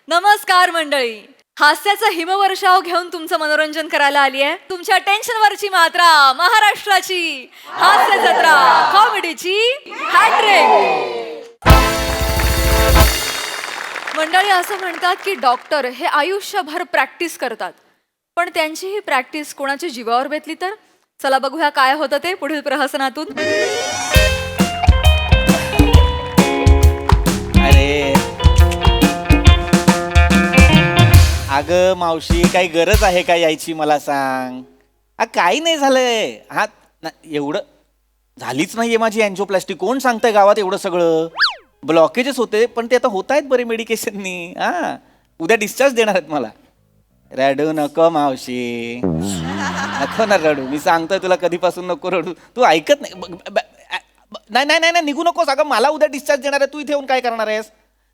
नमस्कार मंडळी, हास्याचा हिमवर्षाव घेऊन तुमचं मनोरंजन करायला आली आहे. तुमच्या टेन्शनवरची मात्रा, महाराष्ट्राची हास्य जत्रा, कॉमेडीची हॅट्रिक. मंडळी असं म्हणतात की डॉक्टर हे आयुष्यभर प्रॅक्टिस करतात, पण त्यांची ही प्रॅक्टिस कोणाच्या जीवावर बेतली तर? चला बघूया काय होतं ते पुढील प्रहसनातून. अरे अगं मावशी, काही गरज आहे का यायची मला सांग. काही नाही झालंय. हा एवढं झालीच नाहीये माझी अँजिओप्लास्टी. कोण सांगतंय गावात एवढं सगळं? ब्लॉकेजेस होते पण ते आता होत आहेत बरे मेडिकेशननी. उद्या डिस्चार्ज देणार आहेत मला. रडू नको मावशी, नको ना रडू. मी सांगतोय तुला कधीपासून नको रडू. तू ऐकत नाही. नाही नाही नाही निघू नकोस. अगं मला उद्या डिस्चार्ज देणार आहे. तू इथे येऊन काय करणार आहेस?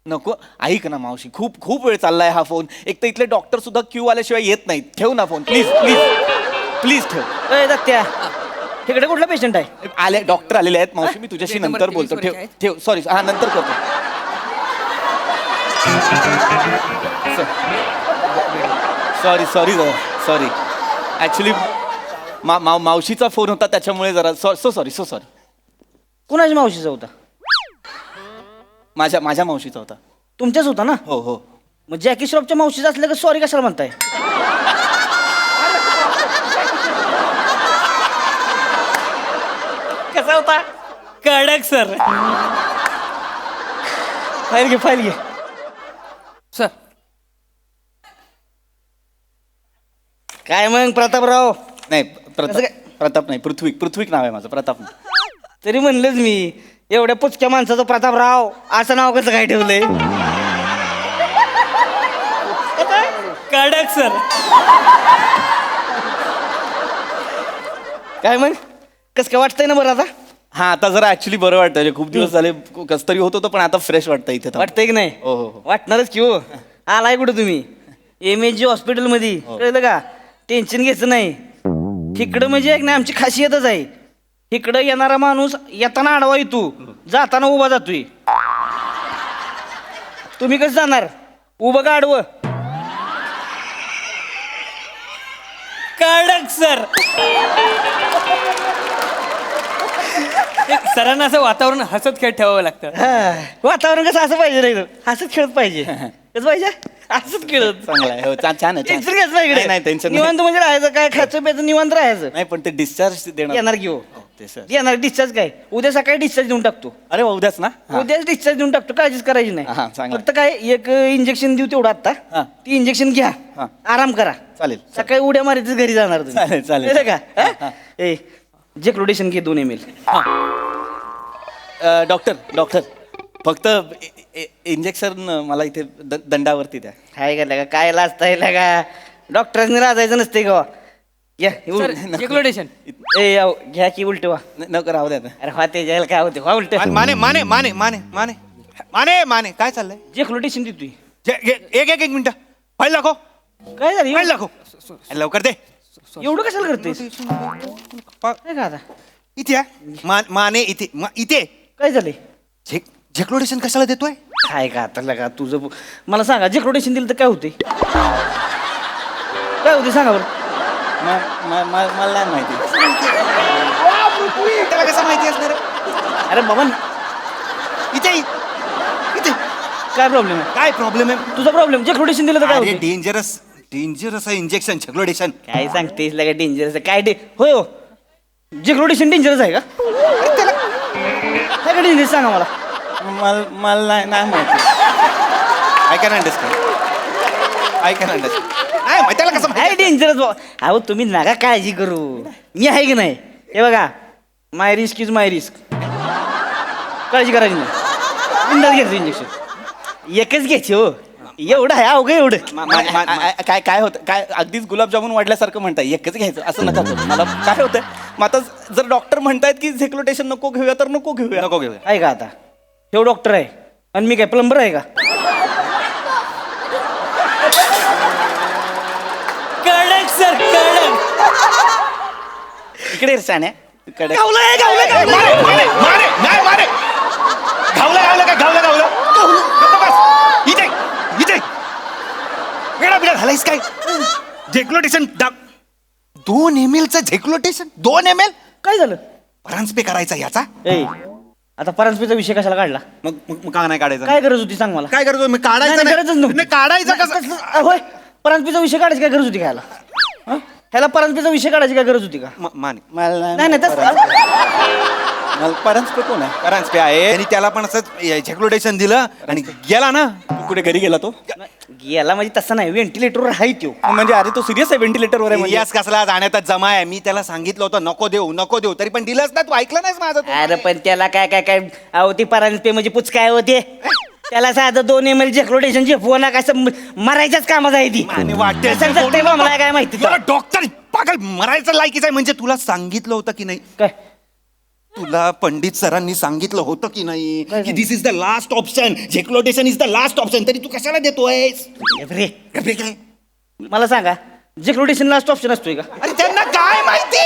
नको. ऐक ना मावशी, खूप खूप वेळ चाललाय हा फोन. एक तर इथले डॉक्टर सुद्धा क्यू आल्याशिवाय येत नाहीत. ठेव ना फोन प्लीज प्लीज प्लीज ठेव. दत्त्या, इकडे कुठला पेशंट आहे? आले डॉक्टर आलेले आहेत मावशी. मी तुझ्याशी नंतर बोलतो. ठेव ठेव. सॉरी, हा नंतर करतो. सॉरी सॉरी सॉरी ॲक्च्युली मावशीचा फोन होता त्याच्यामुळे जरा सो सॉरी. कुणाच्या मावशीचा होता? माझ्या मावशीचा होता. तुमच्याच होता ना? हो हो. मग जॅकी श्रॉफच्या मावशीचा असलं का सॉरी कशाला म्हणताय? कसा होता? कडक सर. फाईल घे सर. काय मग प्रतापराव? नाही असं काय? प्रताप नाही, पृथ्वीक नाव आहे माझं. प्रताप नाही. तरी म्हणलंच मी, एवढ्या पुचक्या माणसाचं प्रतापराव असं नाव कसं काय ठेवलंय? कडक सर. काय मग कस काय वाटतंय ना बरं आता? हा आता जरा ऍक्च्युली बरं वाटतंय. खूप दिवस झाले कस तरी होत होतं पण आता फ्रेश वाटतंय इथे. वाटतंय की नाही? हो हो. वाटणारच की हो. आलाय कुठं तुम्ही? MSG हॉस्पिटलमध्ये. कळलं का? टेन्शन घ्यायचं नाही. इकडं म्हणजे एक नाही आमची खासियतच आहे. इकडं येणारा माणूस येताना आडवा येतो, जाताना उभा जातोय. तुम्ही कसं जाणार? उभं का आडवं? कडक सर. सरांना असं वातावरण हसत खेळ ठेवावं लागतं. वातावरण कसं असं पाहिजे नाही, हसत खेळत पाहिजे. कसं पाहिजे? हसत खेळत. चांगला आहे. हो, छान आहे. टेन्शन घ्यायचं नाही इकडे. नाही टेन्शन निवांत म्हणजे राहायचं, काय खायचं प्यायचं निवांत राहायचं. नाही पण ते डिस्चार्ज देणार. येणार की हो? ते सर. येणार. डिस्चार्ज काय उद्या सकाळी डिस्चार्ज देऊन टाकतो. अरे वा, उद्याच ना? हा. उद्याच डिस्चार्ज देऊन टाकतो, काळजीच करायची हा, नाही. चांगलं. फक्त काय एक इंजेक्शन देऊ तेवढं हा. आता. ती इंजेक्शन घ्या, हा. आराम करा. चालेल. सकाळी उड्या मारायचं घरी जाणार तुम्ही. चालेल. कळलं का? हा, हा? ए जेक्लोडेशन घे 2 ml. डॉक्टर फक्त इंजेक्शन मला इथे दंडावरती द्या. काय का लगा, काय लाजताय लगा? डॉक्टरांनी लाजायचं नसते का? घ्या Declaration. ए याव, घ्या की उलट वा. नको राहू द्या. अरे हा ते जायला काय होते? हा उलट. माने माने माने माने माने माने माने काय चाललंय? जेक्लोडेशन देतोय. एक मिनिट. फाईल दाखव. काय झालं? फाईल दाखव. लवकर दे. एवढं कशाला करतेस? काय का आता? इथे माने इथे इथे. काय झालंय? झेक्लोडेशन कशाला देतोय? काय का आता लगा तुझं? मला सांगा, जेक्लोडेशन दिलं तर काय होते? काय होते सांगा बरं. मला नाही माहिती. त्याला कसं माहिती असणार? अरे बाबा, इथे इथे काय प्रॉब्लेम आहे? काय प्रॉब्लेम आहे? तुझा प्रॉब्लेम. जेक्लोडेशन दिलं तर काय अरे होते? डेंजरस आहे इंजेक्शन झेक्लोडेशन. काय सांगतेस लगा डेंजरस? काय होय हो, जेक्लोडेशन डेंजरस आहे का? काय डेंजरस सांगा मला. मला नाही माहिती. I can understand. नाही त्याला कसं काय डेंजरस? अहो तुम्ही नका काळजी करू, मी आहे की नाही. हे बघा, माय रिस्क इज माय रिस्क. काळजी करायची नाही. बिंदास घ्यायचं इंजेक्शन. एकच घ्यायची हो. एवढं आहे अवघं एवढं. काय होतं? काय अगदीच गुलाबजामुन वाढल्यासारखं म्हणताय एकच घ्यायचं असं नका करू. मला काय होतंय मग आता जर डॉक्टर म्हणतायत की झेक्लोटेशन नको घेऊया तर नको घेऊया. आहे का आता? हे डॉक्टर आहे आणि मी काय प्लंबर आहे का? कडक सर, कडक. इकडे शाण्या. कडक. मारे मारे मारे नाही मारे. घावलं का घावलं. इथे इथे पागल झालायस काय झेक्लोटेशन 2 ml चं झेक्लोटेशन 2 ml काय झालं ट्रान्सपे करायचा याचा ए आता परांजपेचा विषय कशाला काढला मग का नाही काढायचं काय गरज होती सांग मला काय करतो मी नाही, काढायचं नाही, गरजच नव्हती. नाही काढायचं कसं होय परांजपेचा विषय काढायची काय गरज होती काय ह्याला? ह्याला परांजपेचा विषय काढायची काय गरज होती का माने मला नाही नाही तसं परंज कोण आहे ट्रान्सपे आहे आणि त्याला पण असं झेक्लोटेशन दिलं आणि गेला ना तू कुठे घरी गेला तो गेला म्हणजे तसं नाही व्हेंटिलेटरवर आहे तो म्हणजे अरे तो सिरियस आहे व्हेंटिलेटरवर आहे म्हणजे इलियास कसला जाण्यातच जमा आहे मी त्याला सांगितलं होतं नको देऊ तरी पण दिलंच ना तू ऐकलं नाहीस माझं तू. अरे पण त्याला काय काय काय अहो ती परांजपे म्हणजे पुचकाय होते त्याला साधं 2 ml झेक्लोटेशन झेपवू नका असं मरायच्याच कामात आहे ती आणि वाटते कसं जगतंय बा मला काय माहिती तर. डॉक्टर पागल मरायचं लायकीच आहे म्हणजे तुला सांगितलं होतं की नाही काय तुला पंडित सरांनी सांगितलं होतं की नाही काय की this is the last option exploitation is the last option तरी तू कशाला देतोयस रे अरे काय मला सांगा झेक्लोटेशन लास्ट ऑप्शन असतोय का अरे त्यांना काय माहिती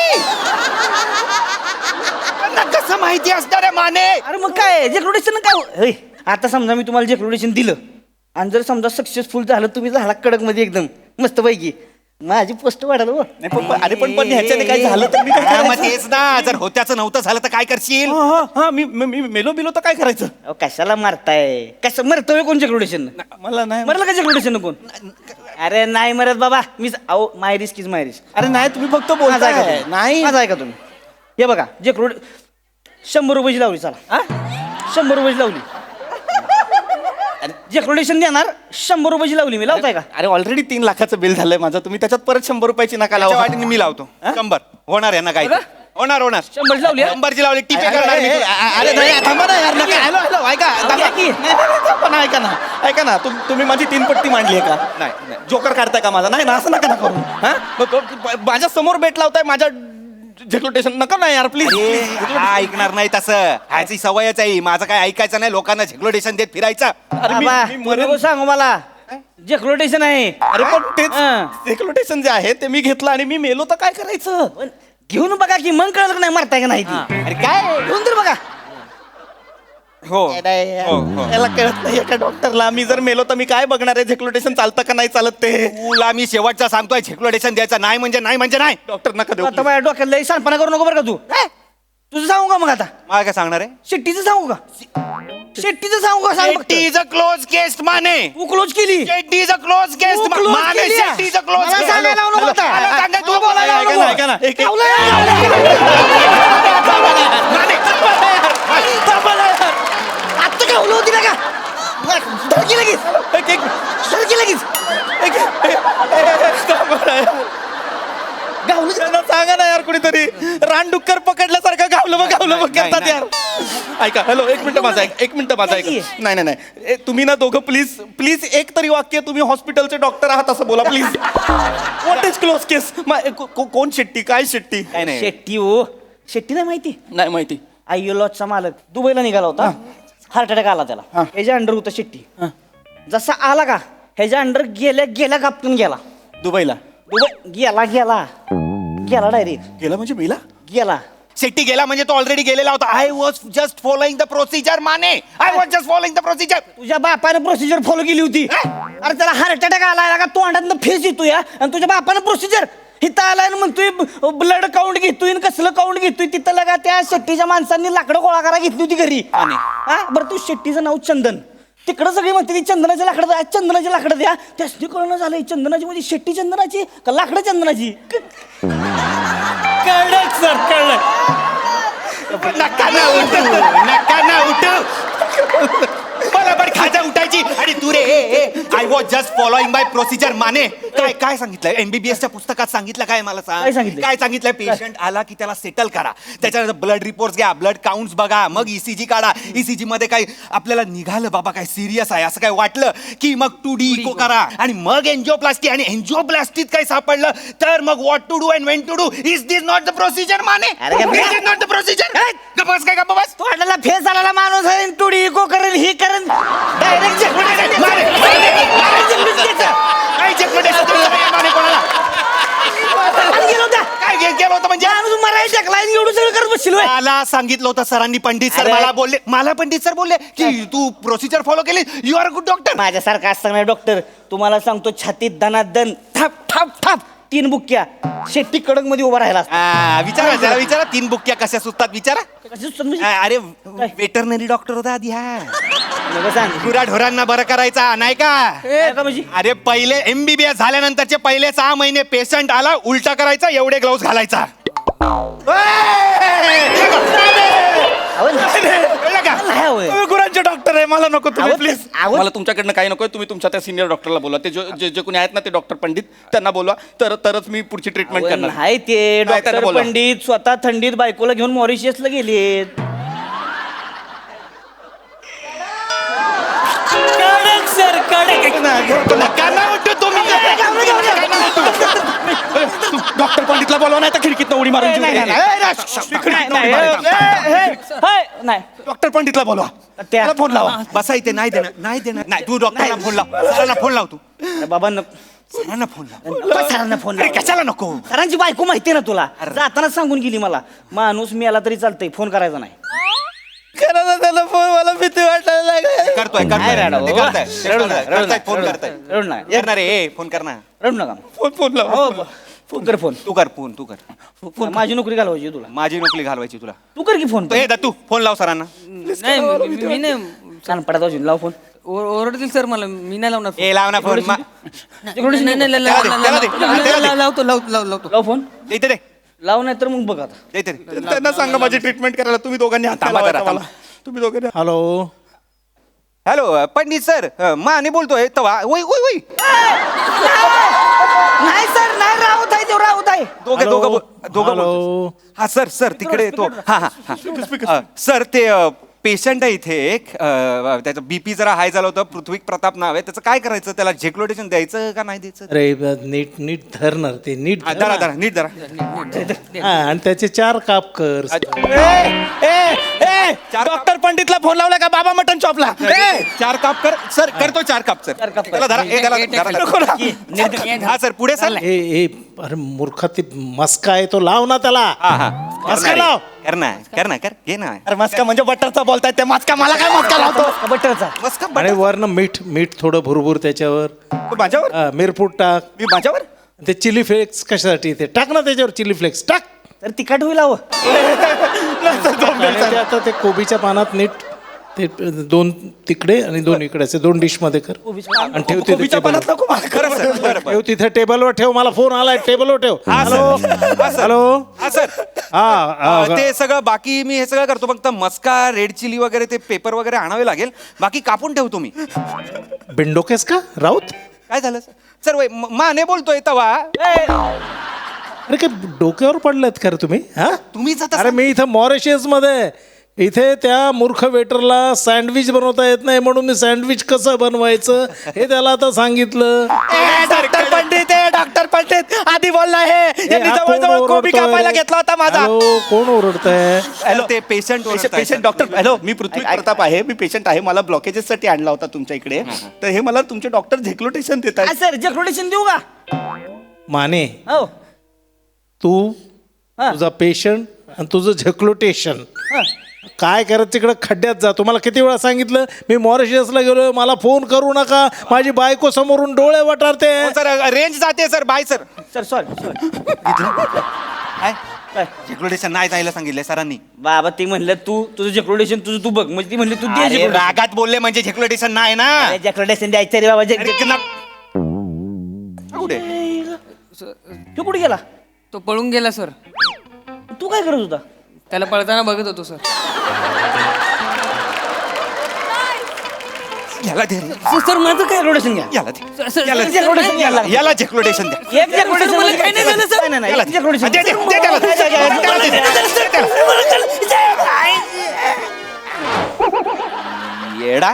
त्यांना कसं माहिती असणार आहे माने अरे मग काय झेक्लोटेशन काय होय, आता समजा मी तुम्हाला झेक्लोटेशन दिलं आणि जर समजा सक्सेसफुल झालं तुम्ही झाला कडक मध्ये एकदम मस्त पैकी माझी पोस्ट वाढाल हो. नाही, अरे पण ह्याच्याने काय झालं तर मी काय हा, मग करायचं? तेच ना जर होत्याचं नव्हतं झालं तर काय करशील हा मी मेलो बिलो तर काय करायचं अहो, कशाला मारताय कसं मरतोय कोण झेक्लोटेशन मला नाही मरलं का झेक्लोटेशन कोण अरे नाही मरत बाबा मी अहो माय रिस्क इज माय रिस्क अरे नाही तुम्ही फक्त माझा ऐका बोलताय तुम्ही. नाही माझा ऐका तुम्ही हे बघा झेक्लोट 100 रुपयाची लावली चला 100 रुपयाची लावली झेक्लोटेशन देणार 100 रुपयाची लावली मी लावताय का अरे ऑलरेडी 3 लाखाचं बिल झालंय माझं तुम्ही त्याच्यात परत 100 रुपयाची नका त्याच्या लावा वाटेने मी लावतो 100 होणार यांना काय बघा. होणार 100 ची लावली, हा? 100 ची लावली टिपे करणार मी तुला. अरे नाही थांबा ना यार नका हॅलो हॅलो ऐका ऐका की. थांबा ना ऐका ना तुम्ही माझी 3 पट्टी मांडली आहे का नाही जोकर काढताय का माझा नाही ना असं नका ना करू हा माझ्या समोर बेट लावताय माझ्या झेक्लोटेशन नका ना यार प्लीज अरे, हा ऐकणार नाही तसं ह्याची सवयच आहे माझं काय ऐकायचं नाही लोकांना झेक्लोटेशन देत फिरायचं अरे बाबा, मी तुम्ही नको सांगू मला झेक्लोटेशन आहे अरे पण तेच हा. झेक्लोटेशन जे आहे ते मी घेतलं आणि मी मेलो तर काय करायचं पण घेऊन बघा की मग कळलं का नाही मरताय का नाही ती. अरे काय घेऊन तर बघा हो याला कळत नाही एका डॉक्टरला मी जर मेलो तर मी काय बघणार आहे झेक्लोटेशन चालतं का नाही चालत ते तुला मी शेवटचा सांगतोय झेक्लोटेशन द्यायचं नाही म्हणजे नाही डॉक्टर नका देऊ आता माझ्या डोक्यात लई सांडपणा करू नको बरं का तू तुझं सांगू का मग आता मला काय सांगणार आहे शेट्टीचं सांगू का शेट्टीचं सांगू का सांग फक्त. Shetty is a close case माने तू क्लोज केली Shetty is a close case तू close माने केली आहे. शेट्टी इज अ क्लोज मला सांगायला लावू नको आता. मला बोलायला लावू नको. ऐका ना, एक- आत्ता गावलं होती ना का धडकी लगेच धडकी लगेच गावलं त्यांना सांगा ना यार कुणीतरी रानडुक्कर पकडल्यासारखं गावलं बघ करतात यार ऐका हॅलो एक मिनिट माझा एक मिनिट माझा ऐका नाही नाही नाही ए, तुम्ही ना दोघं प्लीज एक तरी वाक्य तुम्ही हॉस्पिटलचे डॉक्टर आहात असं बोला प्लीज व्हॉट इज क्लोज केस कोण शेट्टी काय शेट्टी काय नाही शेट्टी हो शेट्टी नाही माहिती नाही माहिती आय्योलॉजचा मालक दुबईला निघाला होता हार्ट अटॅक आला त्याला ह्याच्या अंडर होता शेट्टी जसा आला का ह्याच्या अंडर गेल्या कापटून गेला दुबईला दुबई गेला डायरेक्ट गेला म्हणजे मेला गेला शेट्टी गेला म्हणजे तो ऑलरेडी गेलेला होता I was just following the procedure Mane I was just following the procedure तुझ्या बापाने प्रोसिजर फॉलो केली होती अरे त्याला हार्ट अटॅक आला का तोंडातनं फेस येतोय आणि तुझ्या बापानं प्रोसिजर इथं आलाय ना म्हणतोय ब्लड काउंट घेतोय आणि कसलं काउंट घेतोय तिथं लगा त्या शेट्टीच्या माणसांनी लाकडं गोळा करा घेतली होती घरी हा बरं तू शेट्टीचं नाव चंदन तिकडं सगळी म्हणते ती चंदनाची लाकडं द्या चंदनाची लाकडं द्या त्यासनी कळणं झालंय चंदनाची म्हणजे शेट्टी चंदनाची का लाकडं चंदनाची कळलं सर कळलं नका ना उठू मला पण खाजा उठायची आणि तू रे I was just following by procedure माने काय सांगितलंय एमबीबीएस च्या पुस्तकात सांगितलं काय मला काय सांग सांगितलंय? काय सांगितलंय पेशंट आला की त्याला सेटल करा त्याच्यानंतर ब्लड रिपोर्ट घ्या ब्लड काउंट्स बघा मग ईसीजी काढा ईसीजी मध्ये काय आपल्याला निघालं बाबा काय सिरियस आहे असं काय वाटलं की मग 2D इको करा आणि मग एन्जिओप्लास्टी आणि एन्जिओप्लास्टीत काय सापडलं तर मग what to do and when to do is this not the procedure माने अरे गप्प बस. इज नॉट द प्रोसिजर गप्पा काय गप्पा बस तोंडाला फेस आलेला माणूस आहे टुडी इको करेल ही करेल डायरेक्ट काय गेलं होतं म्हणजे मारायला टाकला एवढं सगळं करत बसशील होय? मला सांगितलं होतं सरांनी, पंडित सर अरे. मला पंडित सर बोलले की तू प्रोसिजर फॉलो केली, यू आर गुड डॉक्टर. माझ्यासारखा असताना डॉक्टर तुम्हाला सांगतो, छातीत दनादन थाप थाप थाप 3 बुक्क्या शेट्टी कडक मध्ये उभा राहिला असता. विचारा त्याला, विचारा 3 बुक्क्या कशा सुचतात विचारा. कशी सुचतात म्हणजे? अरे वेटरनरी डॉक्टर होता आधी हा. नका सांग. गुराढोरांना बरं करायचा नाही का. काय का म्हणजे? अरे पहिले MBBS झाल्यानंतरचे पहिले 6 महिने पेशंट आला उलटा करायचा, एवढे ग्लोव्ज घालायचा. अहो, कळलं का? नाही होय. तुम्ही गुरांचे डॉक्टर आहे, मला नको तुम्ही अहो, प्लीज. अहो, मला तुमच्याकडनं काही नकोय. तुम्ही तुमच्या त्या सिनियर डॉक्टरला बोलवा. ते जे जे कोणी आहेत ना ते डॉक्टर पंडित, त्यांना बोलवा. तरच मी पुढची ट्रीटमेंट अहो, करणार. नाही ते नाही, त्यांना डॉक्टर बोलवा. पंडित स्वतः थंडीत बायकोला घेऊन मॉरिशियसला गेलेत. कडक सर कडक. नका उठू तुम्ही. डॉक्टर पंडितला बोलवा, नाही तर खिडकीत उडी मारून जीव नाही, द्या. नाही, नाही डॉक्टर पंडितला बोलवा. त्या- त्याला फोन लावा. बसा इथे. नाही देणार, नाही देणार. नाही, तू डॉक्टरला फोन लाव, सरांना फोन लाव. तू अरे बाबा सरांना फोन लाव. सरांना फोन अरे कशाला नको. सरांची बायको माहिती ना तुला, जातानाच सांगून गेली मला, माणूस मेला तरी चालतंय, फोन करायचा नाही. करा ना त्याला फोन, मला भीती वाटायला लागली. करतोय नाही रडा, ते बाबा. करताय. रडू नका, रडू करताय, नका, फोन रडू करताय. नका, रडू नका. करणार आहे, फोन करणार. रडू नका. फोन लावा. हो फोन कर, फोन. तू कर फोन, तू कर. माझी नोकरी घालवायची तुला. माझी नोकरी घालवायची तुला. तू कर की फोन. हे दत्तू फोन लाव सरांना. नाही मी नाही कान पडत असेल, लाव फोन. ओरडतील सर मला, मी नाही लावणार. ए लाव ना फोन. नाही, नाही, नाही, त्याला दे. लावतो लावतो. लाव फोन. इथे दे. लाव नाही तर मग बघ आता. इथे दे. त्यांना सांगा माझी ट्रीटमेंट करायला. तुम्ही दोघांनी हात थांबा लावायचा जरा, मला. तुम्ही दोघांनी. Hello. Hello Pandit sir, Mane बोलतोय तवा. ओय ओय ओय. नाही सर, नाही, राहत आहे तो, राहत आहे. दोघं हॅलो. बोलतोय. हा सर तिकडे येतो. हा सर ते पेशंट आहे इथे एक, त्याचं BP जरा हाय झालं होतं. पृथ्वी प्रताप नाव आहे त्याचं. काय करायचं त्याला? झेक्लोटेशन द्यायचं का नाही द्यायचं? अरे नीट धरणार ते, नीट हा, धर धरा ना. धरा नीट धरा. हा, आणि त्याचे 4 काप कर. डॉक्टर पंडितला फोन लावला का बाबा मटन चॉपला? 4 काप कर सर. करतो 4 काप सर. त्याला धरा. हा सर पुढे सर. ए अरे मूर्खा, ते मस्का आहे तो, लाव ना त्याला. मस्का लाव. कर घे ना. अरे मस्का म्हणजे बटरचा बोलताय ते. मस्का मला काय मस्का लावतो? बटरचा. मस्त अरे वरनं मीठ थोडं भुरभुर त्याच्यावर. माझ्यावर हा, मिरपूट टाक. मी माझ्यावर ते चिली फ्लेक्स कशासाठी? ते टाक ना त्याच्यावर, चिली फ्लेक्स टाक. तर तिखट होईल हवं. आणि ते आता ते कोबीच्या पानात नीट ते 2 तिकडे आणि 2 इकडे असे 2 डिश मध्ये कर. आणि ठेव तिथे कोबीच्या टेबलवर. पानात नको मला. खरं सर. बरं ठेव तिथे टेबलवर ठेव. मला फोन आलाय, टेबलवर ठेव. Hello hello. हा सर. हा ते सगळं बाकी मी हे सगळं करतो. फक्त मस्का, रेड चिली वगैरे ते पेपर वगैरे आणावे लागेल. बाकी कापून ठेवतो मी. बिंडोकेस का राऊत? काय झालं सर? वय माने बोलतोय तवा. अरे काय डोक्यावर पडलेत खरं तुम्ही? हा, तुम्हीच आता अरे मी इथं मॉरिशियस मध्ये, इथे त्या मूर्ख वेटरला सँडविच बनवता येत नाही म्हणून मी सँडविच कसं बनवायचं हे त्याला आता सांगितलं. डॉक्टर पंडित आहे, डॉक्टर पंडित आधी बोलला हे. यांनी हा, जवळ कोण जवळ कोबी ओरडतोय? कापायला घेतला होता माझा. हॅलो, कोण ओरडतंय? हॅलो ते पेशंट पेशंट डॉक्टर. हॅलो, मी पृथ्वी प्रताप आहे. मी पेशंट आहे. मला ब्लॉकेजेस साठी आणला होता तुमच्या इकडे. तर हे मला तुमचे डॉक्टर झेक्लोटेशन देत आहेत. सर जेक्रोटेशन देऊ का? माने, हो. तू हा. तुझा पेशंट आणि तुझं झेक्लोटेशन हा. काय करत तिकडे खड्ड्यात जा. तुम्हाला किती वेळा सांगितलं मी मॉरिशियसला गेलोय, मला फोन करू नका, माझी बायको समोरून डोळे वटारते. सर रेंज जाते sir. Bye sir. Sir sorry. काय झेक्लोटेशन नाही जायला सांगितलंय सरांनी. बाबा ते म्हणलं तुझं जेक्रोटेशन तुझं तू बघ, म्हणजे ती म्हणली तू दे अरे, जेक्रोटेशन. रागात बोलले म्हणजे झेक्लोटेशन नाही ना. जेक्रोटेशन द्यायचं रे बाबा. कुठे? तू कुठे गेला? तो पळून गेला सर. तू काय करत होता? त्याला पळताना बघत होतो सर. याला दे. सर माझं काय जेक्रोटेशन घ्या. याला दे. सर याला जेक्रोटेशन घ्यायला लागलं. याला झेक्लोटेशन द्या. एक जेक्रोटेशन मला काही नाही झालं, सर. नाही, नाही, याला एक जेक्रोटेशन. दे, दे, दे त्याला. त्याला दे. येडा.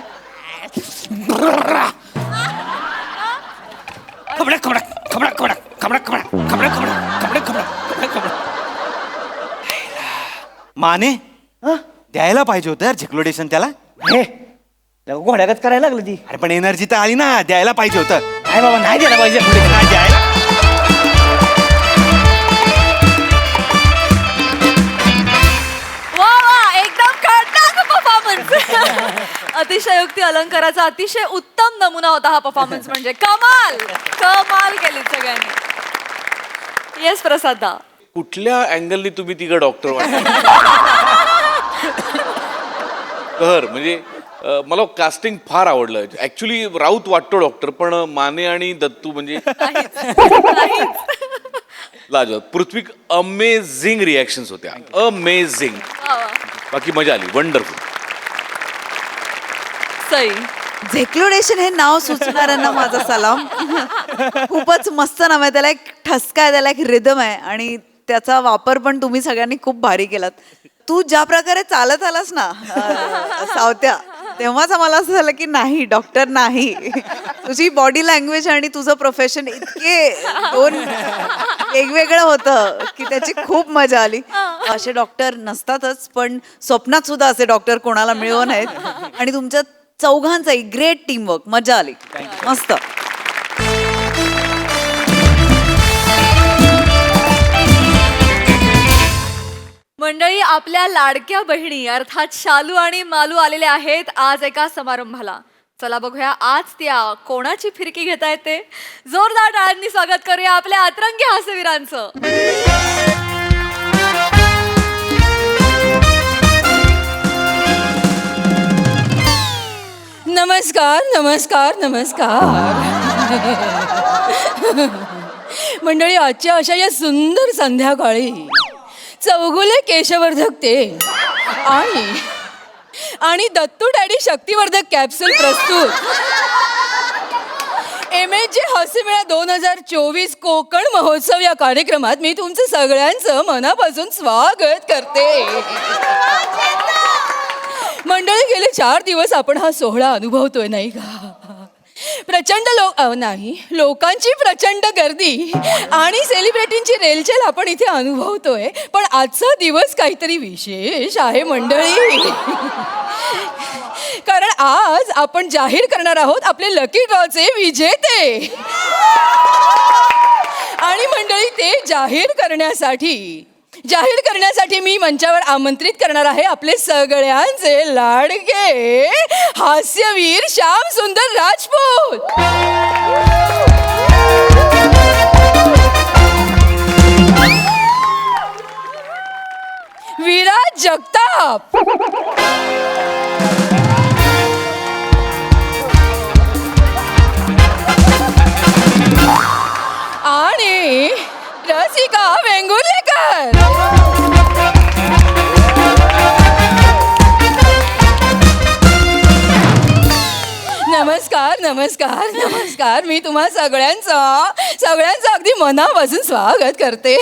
खबडा खबडा खबडा खबडा खबडा खबडा खबडा खबडा खबडा खबडा खबडा. माने द्यायला पाहिजे होतं यार झेक्लोटेशन त्याला. हे घोड्यागत करायला लागलं ती. अरे पण एनर्जी तर आली ना. द्यायला पाहिजे होतं. नाही बाबा, नाही द्यायला पाहिजे. नाही द्यायला. व्यक्ती अलंकाराचा अतिशय उत्तम नमुना होता हा परफॉर्मन्स. म्हणजे कमाल कमाल केली सगळ्यांनी. येस प्रसादा. कुठल्या अँगलनी तुम्ही तिघं डॉक्टर वाटता? तर म्हणजे मला कास्टिंग फार आवडलं. ऍक्च्युली राऊत वाटतो डॉक्टर, पण माने आणि दत्तू म्हणजे लाजवाब. पृथ्वी अमेझिंग रिॲक्शन्स होत्या, अमेझिंग. बाकी मजा आली, वंडरफुल. सई. झेक्लुडेशन हे नाव सुचणाऱ्यांना माझा सलाम. खूपच मस्त नाव आहे, त्याला एक ठसका आहे, त्याला एक रिदम आहे आणि त्याचा वापर पण तुम्ही सगळ्यांनी खूप भारी केलात. तू ज्या प्रकारे चालत आलास ना सावत्या, तेव्हाच आम्हाला असं झालं की नाही डॉक्टर नाही. तुझी बॉडी लँग्वेज आणि तुझं प्रोफेशन इतके दोन वेगवेगळं होतं की त्याची खूप मजा आली. असे डॉक्टर नसतातच, पण स्वप्नात सुद्धा असे डॉक्टर कोणाला मिळवत नाहीत. आणि तुमच्या चौघांचाही ग्रेट टीमवर्क, मजा आली, मस्त. मंडळी, आपल्या लाडक्या बहिणी अर्थात शालू आणि मालू आलेल्या आहेत आज एका समारंभाला. चला बघूया आज त्या कोणाची फिरकी घेता येते. जोरदार टाळ्यांनी स्वागत करूया आपल्या अतरंगी हास्यवीरांचं. नमस्कार नमस्कार नमस्कार. मंडळी, आजच्या अशा या सुंदर संध्याकाळी चौगुले केशवर्धक तेल आणि दत्तू डॅडी शक्तिवर्धक कॅप्सूल प्रस्तुत MHJ हास्यमेळा 2024 कोकण महोत्सव या कार्यक्रमात मी तुमचं सगळ्यांचं मनापासून स्वागत करते. मंडळी, गेले 4 दिवस आपण हा सोहळा अनुभवतोय नाही का? प्रचंड लोकांची प्रचंड गर्दी आणि सेलिब्रिटींची रेलचेल आपण इथे अनुभवतोय. पण आजचा दिवस काहीतरी विशेष आहे मंडळी, कारण आज आपण जाहीर करणार आहोत आपले लकी ड्रॉचे विजेते. आणि मंडळी, ते जाहीर करण्यासाठी मी मंचावर आमंत्रित करणार आहे आपले सगळ्यांचे लाडके हास्यवीर श्याम सुंदर राजपूत. विराज जगताप. आणि रसिका वेंगुर्लेकर. नमस्कार नमस्कार नमस्कार. मी तुम्हा सगळ्यांचं अगदी मनापासून स्वागत करते.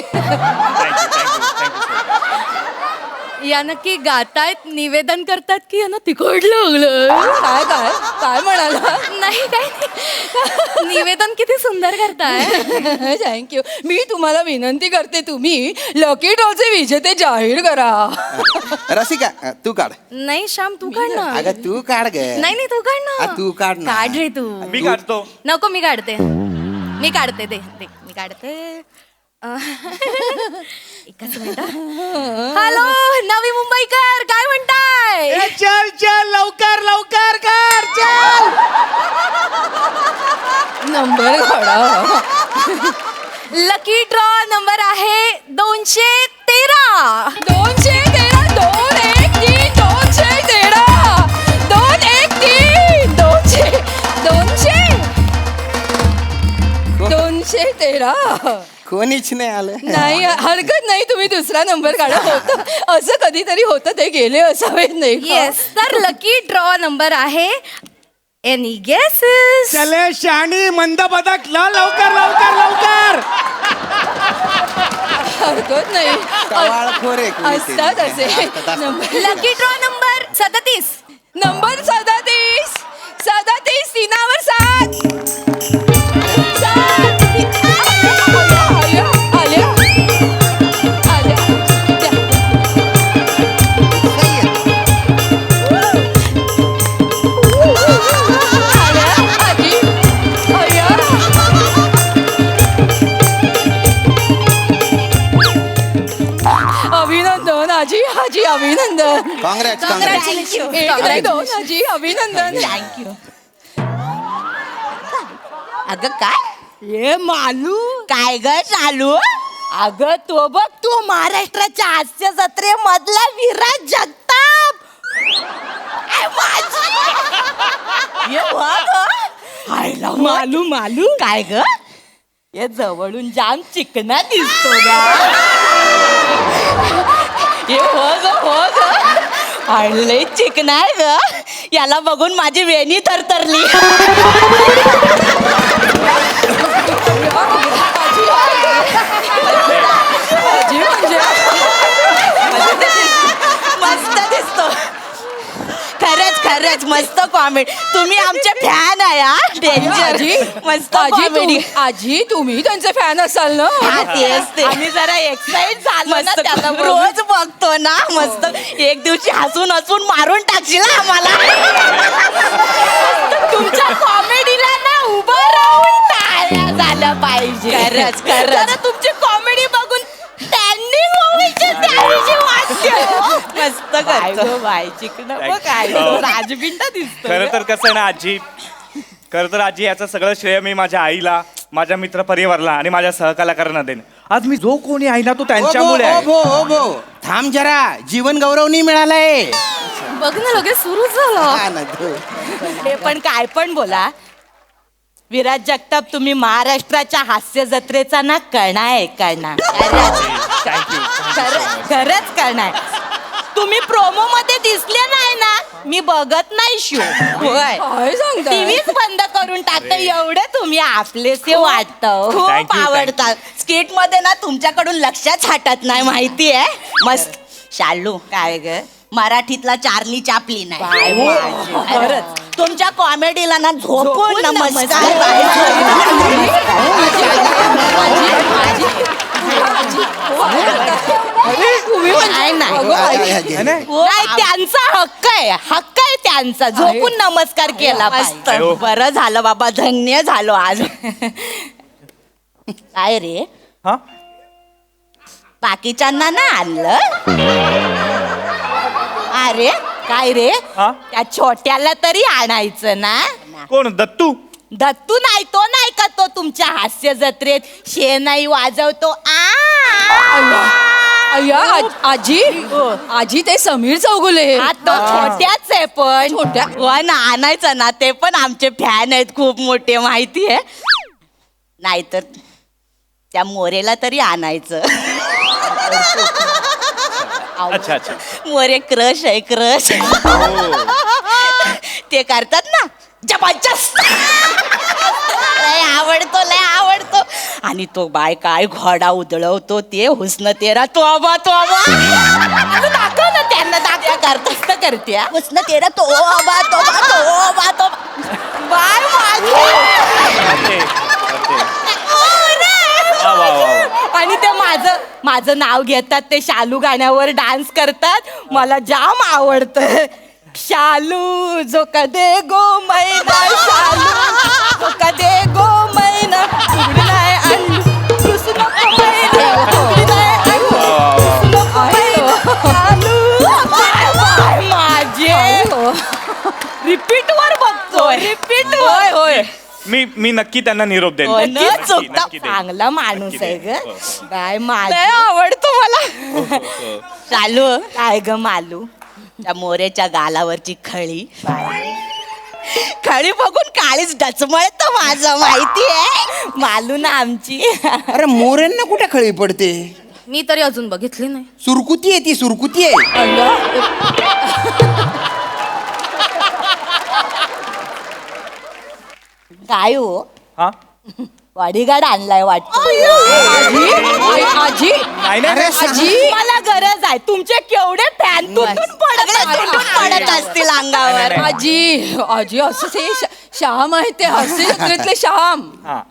या नक्की गातायत, निवेदन करतात की यांना तिखट लागलं? काय काय काय म्हणाला? नाही काय नाही, निवेदन किती सुंदर करताय. थँक्यू. मी तुम्हाला विनंती करते, तुम्ही लकी ड्रॉचे विजेते जाहीर करा. रसिका तू काढ. नाही श्याम, तू काढ ना. अगं तू काढ ग. नाही तू काढ ना. तू काढ ना. काढ रे तू. मी काढतो. नको, मी काढते. दे मी काढते. एकच मिनिट. हॅलो नवी मुंबईकर, काय म्हणताय? चल चल लवकर लवकर कर चल. नंबर काढा. लकी ड्रॉ नंबर आहे 213. 213 213 213 213 213. कोणीच नाही आलं. नाही, हरकत नाही, तुम्ही दुसरा नंबर काढा. होतं असं कधीतरी होतं, ते गेले असावेत नाही का? येस, तर लकी ड्रॉ नंबर आहे एनी गेसेस? चले शहाणी मंद बदक ल लवकर लवकर लवकर. हरकत नाही, टवाळखोर आहे कोणीतरी. असतात असे number. Lucky draw number 37. Number 37 37 तीनावर 7. अभिनंदन आजी. आजी अभिनंदन. काँग्रेस एक नाही दोन आजी अभिनंदन. थँक्यू. अगं काय ये मालू काय ग चालू? अगं तो बघ तू महाराष्ट्राच्या हास्य जत्रेमधला विराज जगताप. आय माझी. ये बघ. मालू मालू काय ग ये जवळून जाम चिकना दिसतो ना. हे हो ग लय चिकना आहे ग. याला बघून माझी वेणी थरथरली. आजी म्हणजे मस्त दिसतो. खरंच मस्त कॉमेडी. तुम्ही आमचे फॅन आहे हा. डेंजर. आजी मस्त आजी कॉमेडी. आजी तुम्ही त्यांचे फॅन असाल ना. ते आम्ही जरा एक्साइट झालो ना त्याला बघून. रोज बघतो ना. मस्त एक दिवशी हसून मारून टाकशील हा आम्हाला. तुमच्या कॉमेडीला ना उभं राहून टाळ्या झाल्या पाहिजे. खरंच जरा तुमची कॉमेडी बघून त्यांनी मस्त करतो. बाय चिकन काय राजबिंडा दिसतो. खरं तर कसं आहे ना आजी, खरं तर आजी याचं सगळं श्रेय मी माझ्या आईला, माझ्या मित्र परिवाराला आणि माझ्या सहकलाकारांना देईन. आज मी जो कोणी आहे ना तो त्यांच्यामुळे आहे. थांब जरा, जीवन गौरव नाही मिळालाय. बघ ना लगेच सुरू झालं. हे पण काय पण बोला. विराज जगताप तुम्ही महाराष्ट्राच्या हास्य जत्रेचा ना कणा आहे कणा. खरंच कणा आहे. तुम्ही प्रोमो मध्ये दिसले नाही ना मी बघत नाही शो. होय काय सांगताय? टीव्हीच बंद करून टाकतो. एवढे तुम्ही आपलेसे वाटतं. खूप Thank you. आवडतात. स्किट मध्ये ना तुमच्याकडून लक्षात हटत नाही माहिती आहे. मस्त. शालू काय ग मराठीतला चार्ली चापलिन आहे. खरंच तुमच्या कॉमेडीला ना झोपून नमस्कार. नाही त्यांचा हक्क आहे त्यांचा. झोपून नमस्कार केला पाहिजे. बरं झालं बाबा धन्य झालो आज. काय रे हा बाकीच्यांना ना आणलं. अरे काय रे हा? त्या छोट्याला तरी आणायचं ना. कोण दत्तू? दत्तू नाही तो नाही का तो तुमच्या हास्य जत्रेत शेणाई वाजवतो. अय्या आजी आजी ते समीर चौगुले. हा तो छोट्याच आहे पण छोट्या. हो ना आणायचं ना. ते पण आमचे फॅन आहेत खूप मोठे माहिती आहे. नाहीतर त्या मोरेला तरी आणायचं. अच्छा अच्छा. मोरे क्रश आहे क्रश. ते करतात ना जबरदस्त. लय आवडतो. आणि तो बाय काय घोडा उधळवतो ते हुस्न तेरा तोबा दाखव ना त्यांना. दाखव करतच करते हुस्न तेरा तोबा बाय आणि ते माझं नाव घेतात. ते शालू गाण्यावर डान्स करतात. मला जाम आवडतं. शालू जो कदे गो मैना शालू जो कदे गो मैना उघडलाय अंडू कृष्ण मैना उघडलाय अंडू शालू माझे रिपीट वर बघतो. रिपीट होय. मी नक्की त्यांना निरोप देईन. नक्कीच चुकता. नक्की देईन. चांगला माणूस आहे ग. काय माझ आवडतो मला. चालू काय ग मालू त्या मोरेच्या गालावरची खळी बघून काळीच डचमळत माझं माहिती आहे. मालू ना आमची. अरे मोऱ्यांना कुठे खळी पडते? मी तरी अजून बघितली नाही. सुरकुती आहे ती, सुरकुती आहे. काय हो हा बॉडीगार्ड आणलाय वाटतं. आजी नाही नाही आजी मला गरज आहे. तुमचे केवढे फॅन तुटून पडत असतील अंगावर. आजी आजी असं ते श्याम आहे ते हास्य जत्रेतले श्याम. हा.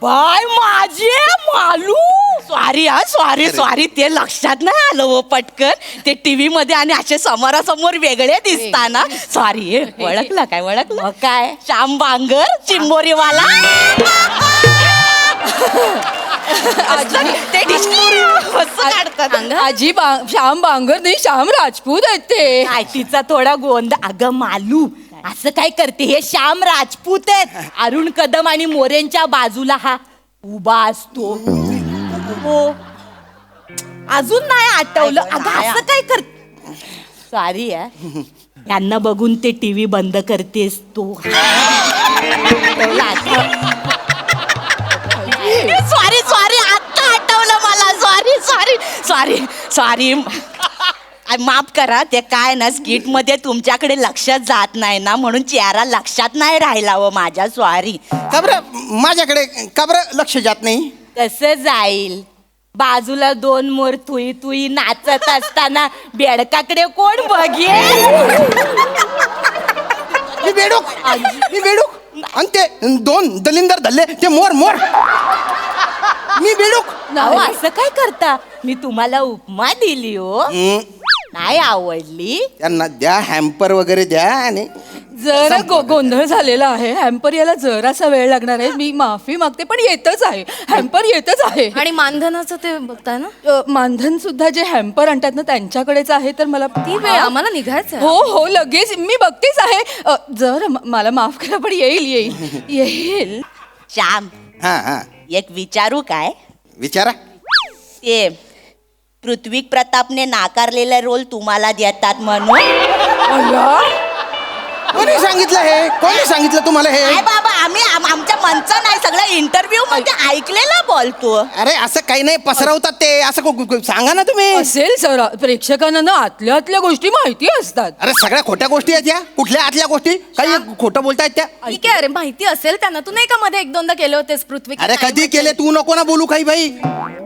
बाय माझे मालू. सॉरी ते लक्षात नाही आलं हो पटकन. ते टीव्ही मध्ये आणि असे समोरासमोर वेगळे दिसताना. सॉरी. ओळखलं मग काय श्याम बांगर चिंबोरीवाला. आजी ते डिस्कवरी कसं काढतात आजी श्याम बांगर नाही, श्याम राजपूत आहेत ते. काय तिचा थोडा गोंध. अगं मालू असं काय करते, हे श्याम राजपूत आहेत. अरुण कदम आणि मोरेंच्या बाजूला हा उभा असतो. हो अजून नाही आठवलं. अगं असं काय कर. सॉरी यांना बघून ते टीव्ही बंद करतेस तू. सॉरी सॉरी आता आठवलं मला. सॉरी सॉरी सॉरी सॉरी माफ करा. ते काय ना स्किट मध्ये तुमच्याकडे लक्षात जात नाही ना, म्हणून चेहरा लक्षात नाही राहिला व माझ्या. सॉरी. का बरं माझ्याकडे का बरं लक्ष जात नाही? कसं जाईल, बाजूला दोन मोर तुई तुई नाचत असताना बेडकाकडे कोण बघेल. मी बेडूक आणि ते दोन दलिंदर धल्ले ते मोर मोर. मी बेडूक. अहो, असं काय करता. मी तुम्हाला उपमा दिली हो, नाही आवडली. त्यांना द्या हॅम्पर वगैरे द्या. आणि जरा गोंधळ झालेला आहे. हॅम्पर यायला जरासा वेळ लागणार आहे. मी माफी मागते, पण येतच आहे. हॅम्पर येतच आहे. आणि मानधनाचं ते बघताय ना, मानधन सुद्धा जे हॅम्पर आणतात ना त्यांच्याकडेच आहे. तर मला ती वेळ आम्हाला निघायचं आहे. हो हो लगेच मी बघतेच आहे. जर मला माफ करा, पण येईल. श्याम हा हा एक विचारू काय. विचारा. ते पृथ्वी प्रतापने नाकारलेला रोल तुम्हाला देतात म्हणून. कोणी सांगितलं हे? कोणी सांगितलं तुम्हाला हे? काय बाबा, आम्ही आमच्या मनचं नाही, सगळं इंटरव्ह्यू मध्ये ऐकलेलं बोलतो. अरे असं काही नाही, पसरवतात ते. असं सांगा ना तुम्ही. असेल सर, प्रेक्षकांना ना आतल्या गोष्टी माहिती असतात. अरे सगळ्या खोट्या गोष्टी आहेत या. कुठल्या आतल्या गोष्टी? काही खोटं बोलतायत त्या. ठीक आहे, अरे माहिती असेल त्यांना. तू नाही का मध्ये एक दोनदा केले होतेस पृथ्वी. अरे कधी केले? तू नको ना बोलू काही बाई.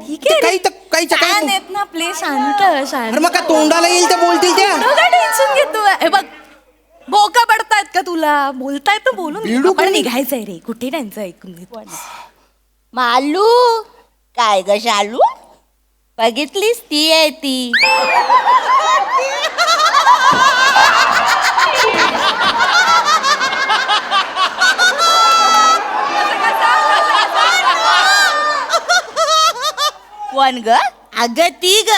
ठीक आहे, काही छान आहेत ना प्ले. शांत शांत. अरे मग काय तोंडाला येईल ते बोलतील त्या. टेन्शन घेतो. हे बघ, बोका पडतायत का तुला? बोलतायत तर बोलून. आपण निघायचंय रे. कुठे त्यांचं ऐकून घेतो. मालू काय ग शालू, बघितलीस ती आहे ती. कोण ग? अगं ती ग.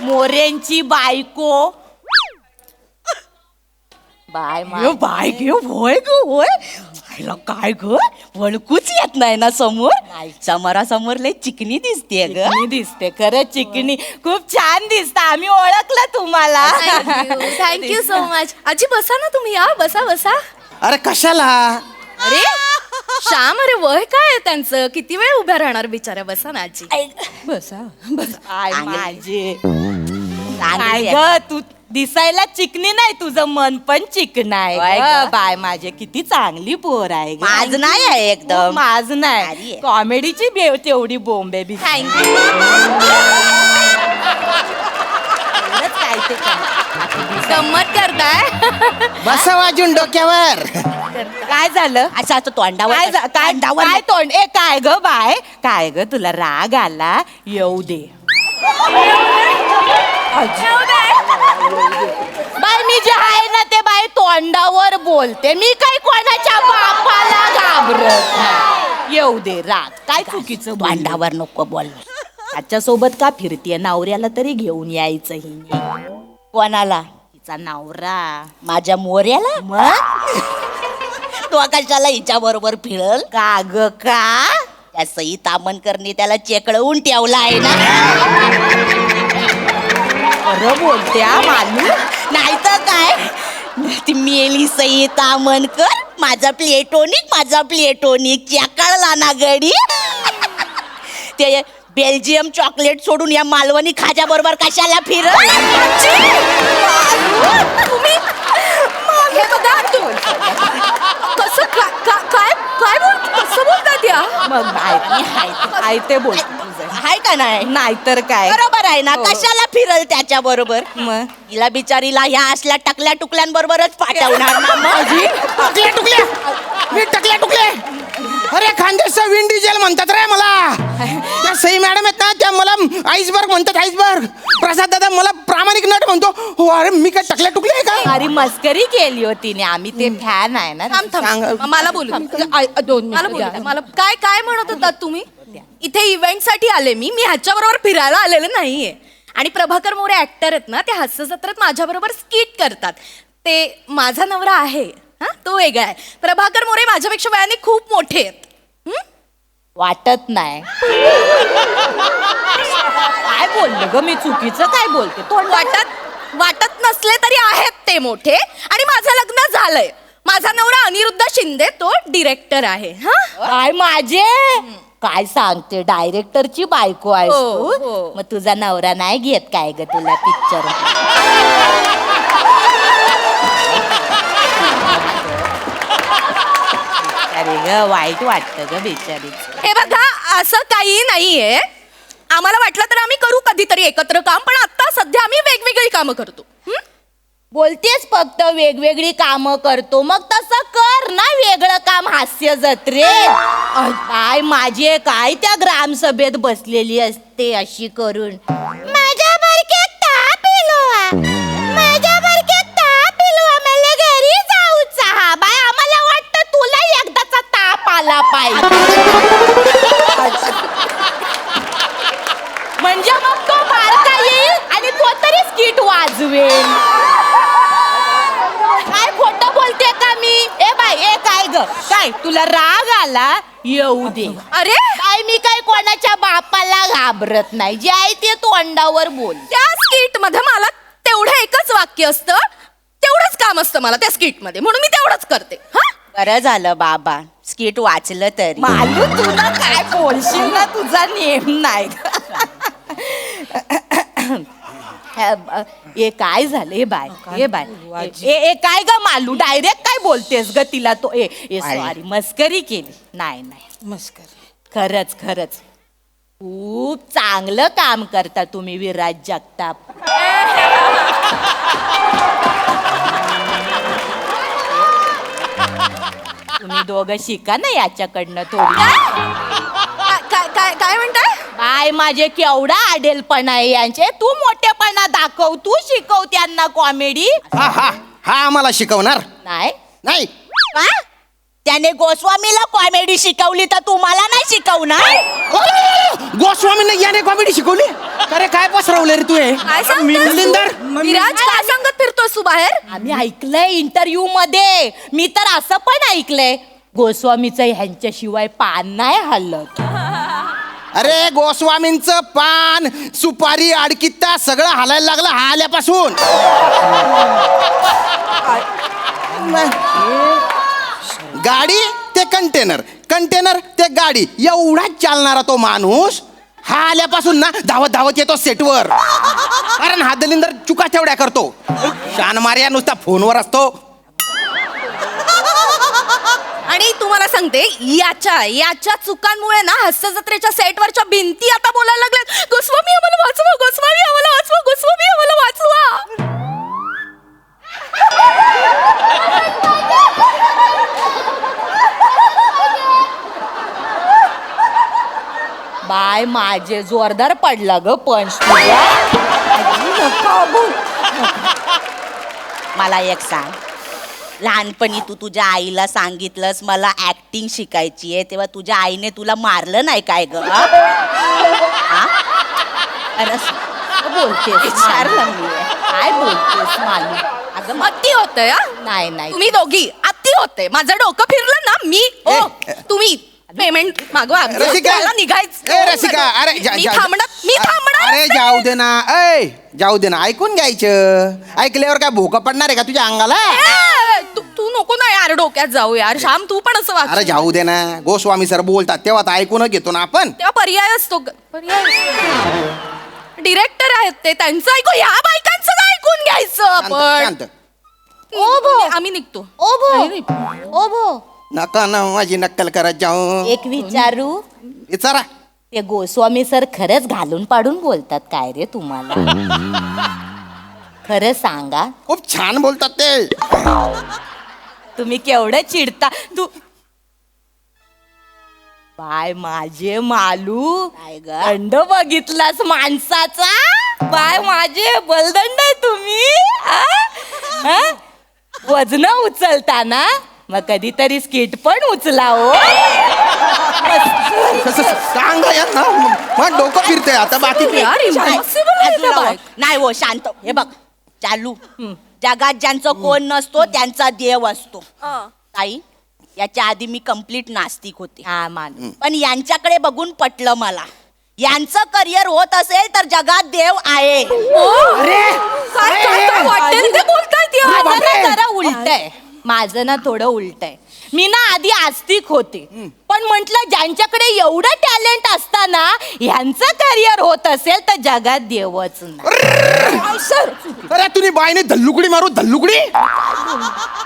मोरेंची बायको. बाय गे होय ग होय. काय ग वळकूच येत नाही ना समोर. समोरासमोर लय चिकनी दिसते ग. दिसते खरं चिकनी. खूप छान दिसत. आम्ही ओळखलं तुम्हाला. Thank you so much. आजी बसा ना तुम्ही. या बसा बसा. अरे कशाला? अरे श्याम, अरे वय काय आहे त्यांचं? किती वेळ उभ्या राहणार बिचाऱ्या. बसा ना आजी. बसा. काय माझे काय ग, तू दिसायला चिकनी नाही, तुझं मन पण चिकन आहे. बाय माझे किती चांगली पोर आहे. माझ नाही आहे एकदम. माझ नाही. कॉमेडीची बेव तेवढी बोंबे बी. थँक्यू. काय ते गंमत करताय. बसा वाजून डोक्यावर. काय झालं? अच्छा तोंडावर काय तोंड. ए काय ग बाय, काय ग तुला राग आला? येऊ दे बाय. मी जे आहे ना ते बाय तोंडावर बोलते. मी काही कोणाच्या बापाला घाबरत नाही. येऊ दे राग. काय चुकीचं तोंडावर नको बोल. त्याच्या सोबत का फिरतीये? नवऱ्याला तरी घेऊन यायचं. ही कोणाला? तिचा नवरा. माझ्या मोऱ्याला. मग तो कशाला हिच्या बरोबर फिरल का ग? का त्या सई तामणकरने त्याला चेकळवून ठेवला आहे ना. खरं बोलते मालू. नाही तर काय, ती मेली सई तामणकर. माझा प्लेटोनिक चेकळला ना गडी. ते बेल्जियम चॉकलेट सोडून या मालवणी खाजा बरोबर कशाला फिरल? हे बघा कसं काय कसं बोलतात या. मग नाही ते बोल आहे का नाही? नाहीतर काय. बरोबर आहे ना. कशाला फिरल त्याच्या बरोबर? मग तिला बिचारीला ह्या असल्या टकल्या टुकल्यांबरोबरच पाठवणार ना. मग टकल्या टुकल्या. अरे खानदेशचा विंड डिझेल म्हणतात रे मला. त्या सई मॅडम आहेत ना, त्या मला आईसबर्ग म्हणतात, आईसबर्ग. प्रसाद दादा मला प्रामाणिक नट म्हणतो. हो, अरे मी काय टकल्या टुकले आहे का? अरे मस्करी केली होती ने, आम्ही ते फॅन आहे ना. सांग. मला बोलू दोन मला बोलू द्या. मला काय काय म्हणत होतात तुम्ही? इथे इव्हेंट साठी आले मी ह्याच्याबरोबर फिरायला आलेले नाहीये. आणि प्रभाकर मोरे ऍक्टर आहेत ना, ते हास्य जत्रेत माझ्या बरोबर स्किट करतात. ते माझा नवरा आहे, हा तो वेगळा आहे. प्रभाकर मोरे माझ्यापेक्षा वयाने खूप मोठे आहेत. वाटत नाही. काय बोललं ग मी, चुकीचं काय बोलते? वाटत नसले तरी आहेत ते मोठे. आणि माझं लग्न झालंय. माझा नवरा अनिरुद्ध शिंदे, तो डिरेक्टर आहे. हा काय माझे काय सांगते, डायरेक्टरची बायको आहेस हो, तू. हो. मग तुझा नवरा नाही घेत काय ग तुला पिक्चर? अरे ग वाईट वाटतं ग बिचारीच. हे बघा, असं काही नाहीये. आम्हाला वाटलं तर आम्ही करू कधीतरी एकत्र काम, पण आता सध्या आम्ही वेगवेगळी कामं करतो. बोलतेस फक्त वेगवेगळी कामं करतो, मग तसं कर ना वेगळं काम हास्य जत्रेत. काय माझे काय त्या ग्रामसभेत बसलेली असते अशी करून, माझ्या बरक्यात ताप इलवा, माझ्या बरक्यात ताप इलवा, मला घरी जाऊचा. हा बाय, आम्हाला वाटतं तुला एकदाचा ताप आला पाहिजे. म्हणजे मग तो बारका येईल आणि तो तरी स्किट वाजवेल. काय खोटं बोलते का मी? ए बाय, ए काय ग, काय तुला राग आला? येऊ दे. अरे काय मी काय कोणाच्या बापाला घाबरत नाही, जे आहे ते तोंडावर बोल. त्या स्किट मध्ये मला तेवढं एकच वाक्य असतं, तेवढंच काम असतं मला त्या स्किट मध्ये, म्हणून मी तेवढंच करते. हा बरं झालं बाबा, स्किट वाचलं तरी. मालू तुला काय बोलशील ना, तुझा नेम नाही. ए काय झालं? ए बाय, ए बाय, ए काय ग मालू, डायरेक्ट काय बोलतेस ग तिला? तो ए सॉरी, मस्करी केली. नाही नाही, मस्करी खरंच खरंच. खूप चांगलं काम करता तुम्ही विराज जगताप. तुम्ही दोघं शिका ना याच्याकडनं थोडी. काय म्हणताय? बाय, माझे केवढा आडेलपणा आहे यांचे. तू मोठेपणा दाखव, तू शिकव त्यांना कॉमेडी. हा आम्हाला शिकवणार नाही नाही. का? त्याने गोस्वामीला कॉमेडी शिकवली तर तुम्हाला नाही शिकवणार? गोस्वामीने याने कॉमेडी शिकवली? अरे काय पसरवलं रे तू हे? काय सांगतोस? दलिंदर विराज, काय सांगत फिरतोस तू बाहेर? आम्ही ऐकलंय इंटरव्ह्यू मध्ये. मी तर असं पण ऐकलंय, गोस्वामीचं ह्यांच्याशिवाय पान नाही हलत. अरे गोस्वामींचं पान, सुपारी, अडकित्ता सगळं हालायला लागलं हा आल्यापासून. गाडी ते कंटेनर, कंटेनर ते गाडी, एवढाच चालणारा तो माणूस हा आल्यापासून ना धावत धावत येतो सेटवर. कारण हा दलिंदर चुका तेवढ्या करतो. शान मार्या नुसता फोनवर असतो. आणि तुम्हाला सांगते, याच्या चुकांमुळे ना हास्य जत्रेच्या सेटवरच्या भिंती आता बोलायला लागल्यात, गोस्वामी आम्हाला वाचवा, गोस्वामी आम्हाला वाचवा, गोस्वामी आम्हाला वाचवा. बाय, माझे जोरदार पडला ग पंच तुझा. मला एक सांग, लहानपणी तू तुझ्या आईला सांगितलंस मला ऍक्टिंग शिकायची आहे, तेव्हा तुझ्या आईने तुला मारलं नाही काय ग? अरे बोलतेस, विचारलं मी, काय बोलतेस मालू? अगं अति होतंय. नाही नाही, तुम्ही दोघी अति होते. माझं डोकं फिरलं ना, तुम्ही पेमेंट मागवा. रसिका, मला निघायचं. ए रसिका, अरे मी थांबणार. अरे जाऊ दे ना, जाऊ दे ना, ऐकून घ्यायचं. ऐकल्यावर काय भोका पडणार आहे का तुझ्या अंगाला? तू नको ना यार डोक्यात जाऊ यार. श्याम, तू पण असं वाग. अरे जाऊ दे ना, गोस्वामी सर बोलतात तेव्हा तर ऐकून घेतो ना आपण. तेव्हा पर्याय असतो. डिरेक्टर आहेत ते, त्यांचं ऐकू. ह्या बायकांचं काय ऐकून घ्यायचं आपण? शांत. आम्ही निघतो. ओभो नका ना माझी नक्कल करत जाऊ. एक विचारू? विचारा. ते गोस्वामी सर खरंच घालून पाडून बोलतात काय रे तुम्हाला? खरं सांगा. खूप छान बोलतात ते. तुम्ही केवढं चिडता. बाय माझे मालू दंड बघितलास माणसाचा. बाय माझे बलदंड आहे तुम्ही. वजन उचलताना मग कधीतरी स्किट पण उचला हो. सांग यांना मग डोकं फिरतंय आता बाकी नाही हो शांत. हे बघ चालू जगात ज्यांचं कोण नसतो त्यांचा देव असतो. ताई याच्या आधी मी कंप्लीट नास्तिक होते पण यांच्याकडे बघून पटलं मला. यांचं करिअर होत असेल तर जगात देव आहे. जरा उलट आहे माझं ना थोडं उलट आहे. मी ना आधी आस्तिक होते पण म्हंटल ज्यांच्याकडे एवढं टॅलेंट असताना ह्यांचं करिअर होत असेल तर जगात देवच नाही. अरे तुम्ही बाईने धल्लुकडी मारू धल्लुकडी.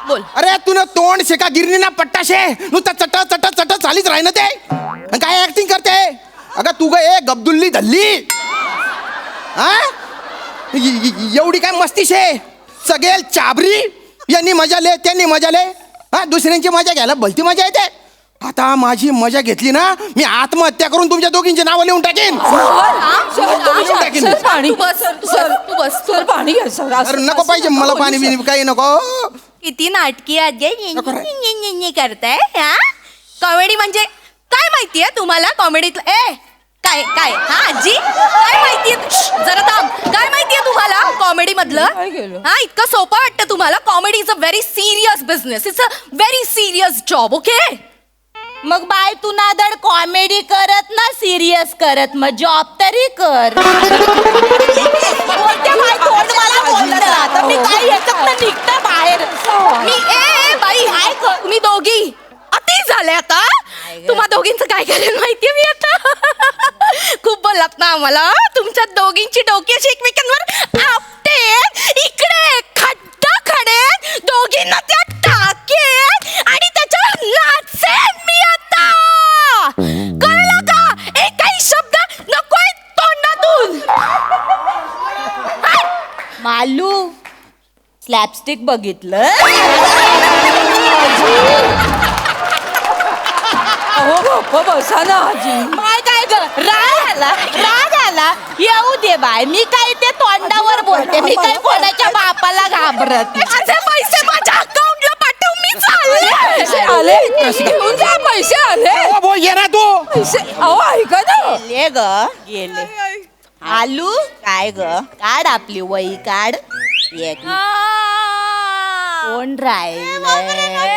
बोल. अरे तुला तोंड शेका गिरणी ना पट्टा शे नुसतं चट चट चट चालीच राही ना ते. काय ऍक्टिंग करते अगं तू ग ए गब्दुल्ली धल्ली. हा एवढी काय मस्ती शे. सगळे चाबरी यांनी मजा ले त्यांनी मजा ले. हा दुसऱ्यांची मजा घ्यायला भलती मजा येते. आता माझी मजा घेतली ना मी आत्महत्या करून तुमच्या दोघींची नावं लिहून टाकेन. अरे नको पाहिजे मला पाणी बिनी काही नको. किती नाटकी करताय. कॉमेडी म्हणजे काय माहितीये तुम्हाला कॉमेडीतलं ए काय काय हा आजी काय माहितीये जरा थांब. काय माहितीये तुम्हाला कॉमेडी मधलं. हा इतकं सोपं वाटतं तुम्हाला. Comedy is a very serious business. It's a very serious job. Okay मग बाय तू ना धड कॉमेडी करत ना सिरियस करत मग जॉब तरी कर. मी काय याच्यात निघता बाहेर. मी ए बाई हाय तुम्ही दोघी अति झाले आता. तुम्हा दोघींचं काय करेल माहितीये मी आता. खूप बोललात ना आम्हाला. तुमच्या दोघींची डोकी अशी एकमेकांवर आपटे इकडे खड्डा खडे दोघींना त्या टाकेन आणि त्याच्यावर नाचेन मी आता. कळलं का. एकही शब्द नकोय तोंडातून. मालू स्लॅपस्टिक बघितलं. बसा ना आजी. बाय काय ग राग आला येऊ दे बाय. मी काय ते तोंडावर बोलते. मी काय कोणाच्या बापाला घाबरत. माझे पैसे माझ्या अकाउंटला पाठव. मी चालले. आले घेऊन जा पैसे आले. ये ना तू पैसे अहो ऐका ना. गेले आलू काय ग काढ आपली वही काढ. एक कोण राहिलंय.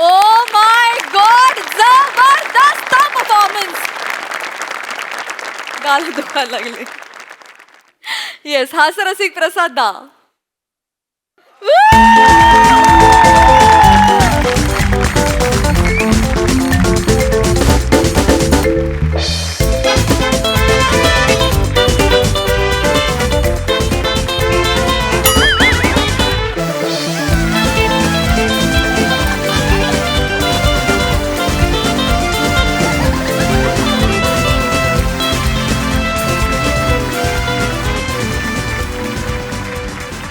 ओ माय गॉड जबरदस्त परफॉर्मन्स. गाल दुखायला लागले. येस हास्यरसिक प्रसाद दा.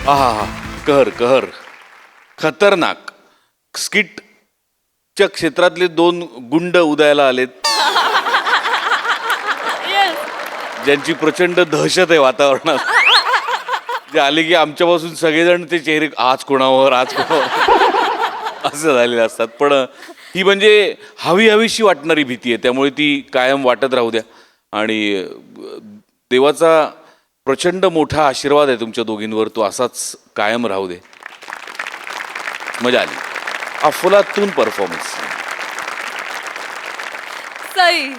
आहा कहर कहर खतरनाक. स्किटच्या क्षेत्रातले 2 गुंड उदयाला आलेत ज्यांची प्रचंड दहशत आहे वातावरणात. जे आले की आमच्यापासून सगळेजण ते चेहरे आज कोणावर असं झालेले असतात. पण ही म्हणजे हवीशी वाटणारी भीती आहे त्यामुळे ती कायम वाटत राहू द्या. आणि देवाचा प्रचंड मोठा आशीर्वाद आहे तुमच्या दोघींवर. तो असाच कायम राहू दे. मजा आली. अफलातून परफॉर्मन्स. सई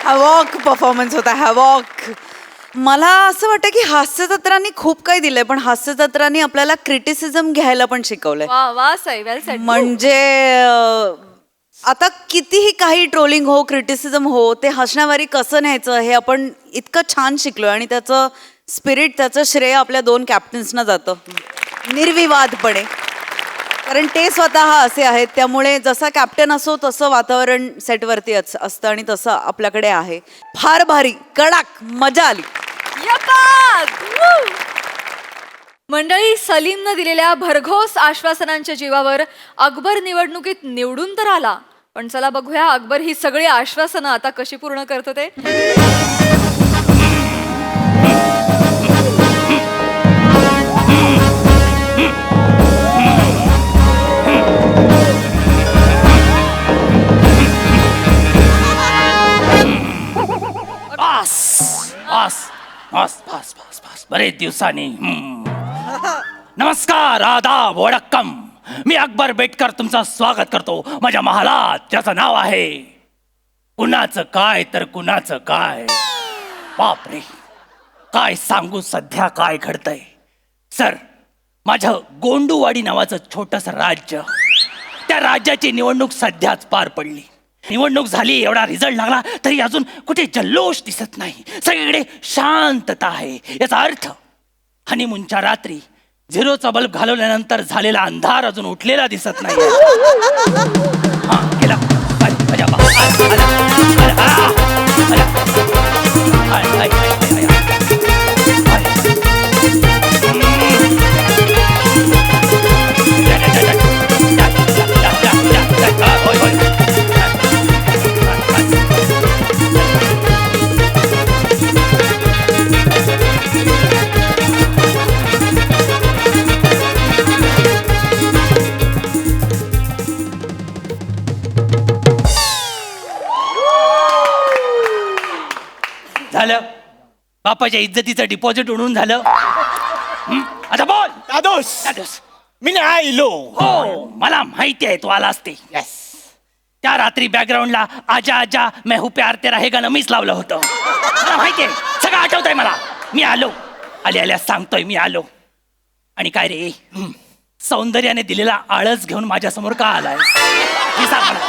हॅवॉक परफॉर्मन्स होता. हॅवॉक. मला असं वाटतं की हास्यजत्रांनी खूप काही दिलंय पण हास्यजत्रांनी आपल्याला क्रिटिसिझम घ्यायला पण शिकवलंय. वा वा सई वेल सेड. म्हणजे आता कितीही काही ट्रोलिंग हो क्रिटिसिझम हो ते हसण्यावारी कसं न्यायचं हे आपण इतकं छान शिकलोय आणि त्याचं स्पिरिट त्याचं श्रेय आपल्या 2 कॅप्टन्सना जातं निर्विवादपणे. कारण ते स्वतः असे आहेत, त्यामुळे जसा कॅप्टन असो तसं वातावरण सेटवरती असतं आणि तसं आपल्याकडे आहे. फार भारी, कडाक, मजा आली. यपात! वू! मंडळी, सलीमनं दिलेल्या भरघोस आश्वासनांच्या जीवावर अकबर निवडणुकीत निवडून तर आला, पण चला बघूया अकबर ही सगळी आश्वासनं आता कशी पूर्ण करतो ते. बस बरेच दिवसांनी. नमस्कार, आदाब, वडक्कम. मी अकबर बेटकर तुमचं स्वागत करतो माझ्या महालात, ज्याचं नाव आहे कुणाचं काय तर कुणाचं काय. बापरे, काय सांगू सध्या काय घडतंय. सर, माझं गोंडूवाडी नावाचं छोटंसं राज्य, त्या राज्याची निवडणूक सध्याच पार पडली. निवडणूक झाली, एवढा रिझल्ट लागला तरी अजून कुठे जल्लोष दिसत नाही. सगळीकडे शांतता आहे. याचा अर्थ हनीमूनच्या रात्री झिरोचा बल्ब घालवल्यानंतर झालेला अंधार अजून उठलेला दिसत नाही. हा, गेला. आला, आला, आला, आला, आला, आला. झालं, बापाच्या इज्जतीचं डिपॉझिट उडून झालं. आता बोल. दादोस, मी नाही आलो. हो, मला माहिती आहे तू आला असते. त्या रात्री बॅकग्राऊंडला आजा आजा मैं हूं प्यार तेरा हे गाणं मीच लावलं होतं. मला माहिती आहे, सगळं आठवतंय मला. मी आलो, आल्या सांगतोय मी आलो. आणि काय रे, सौंदर्याने दिलेला आळस घेऊन माझ्यासमोर का आलाय? हे सांग मला.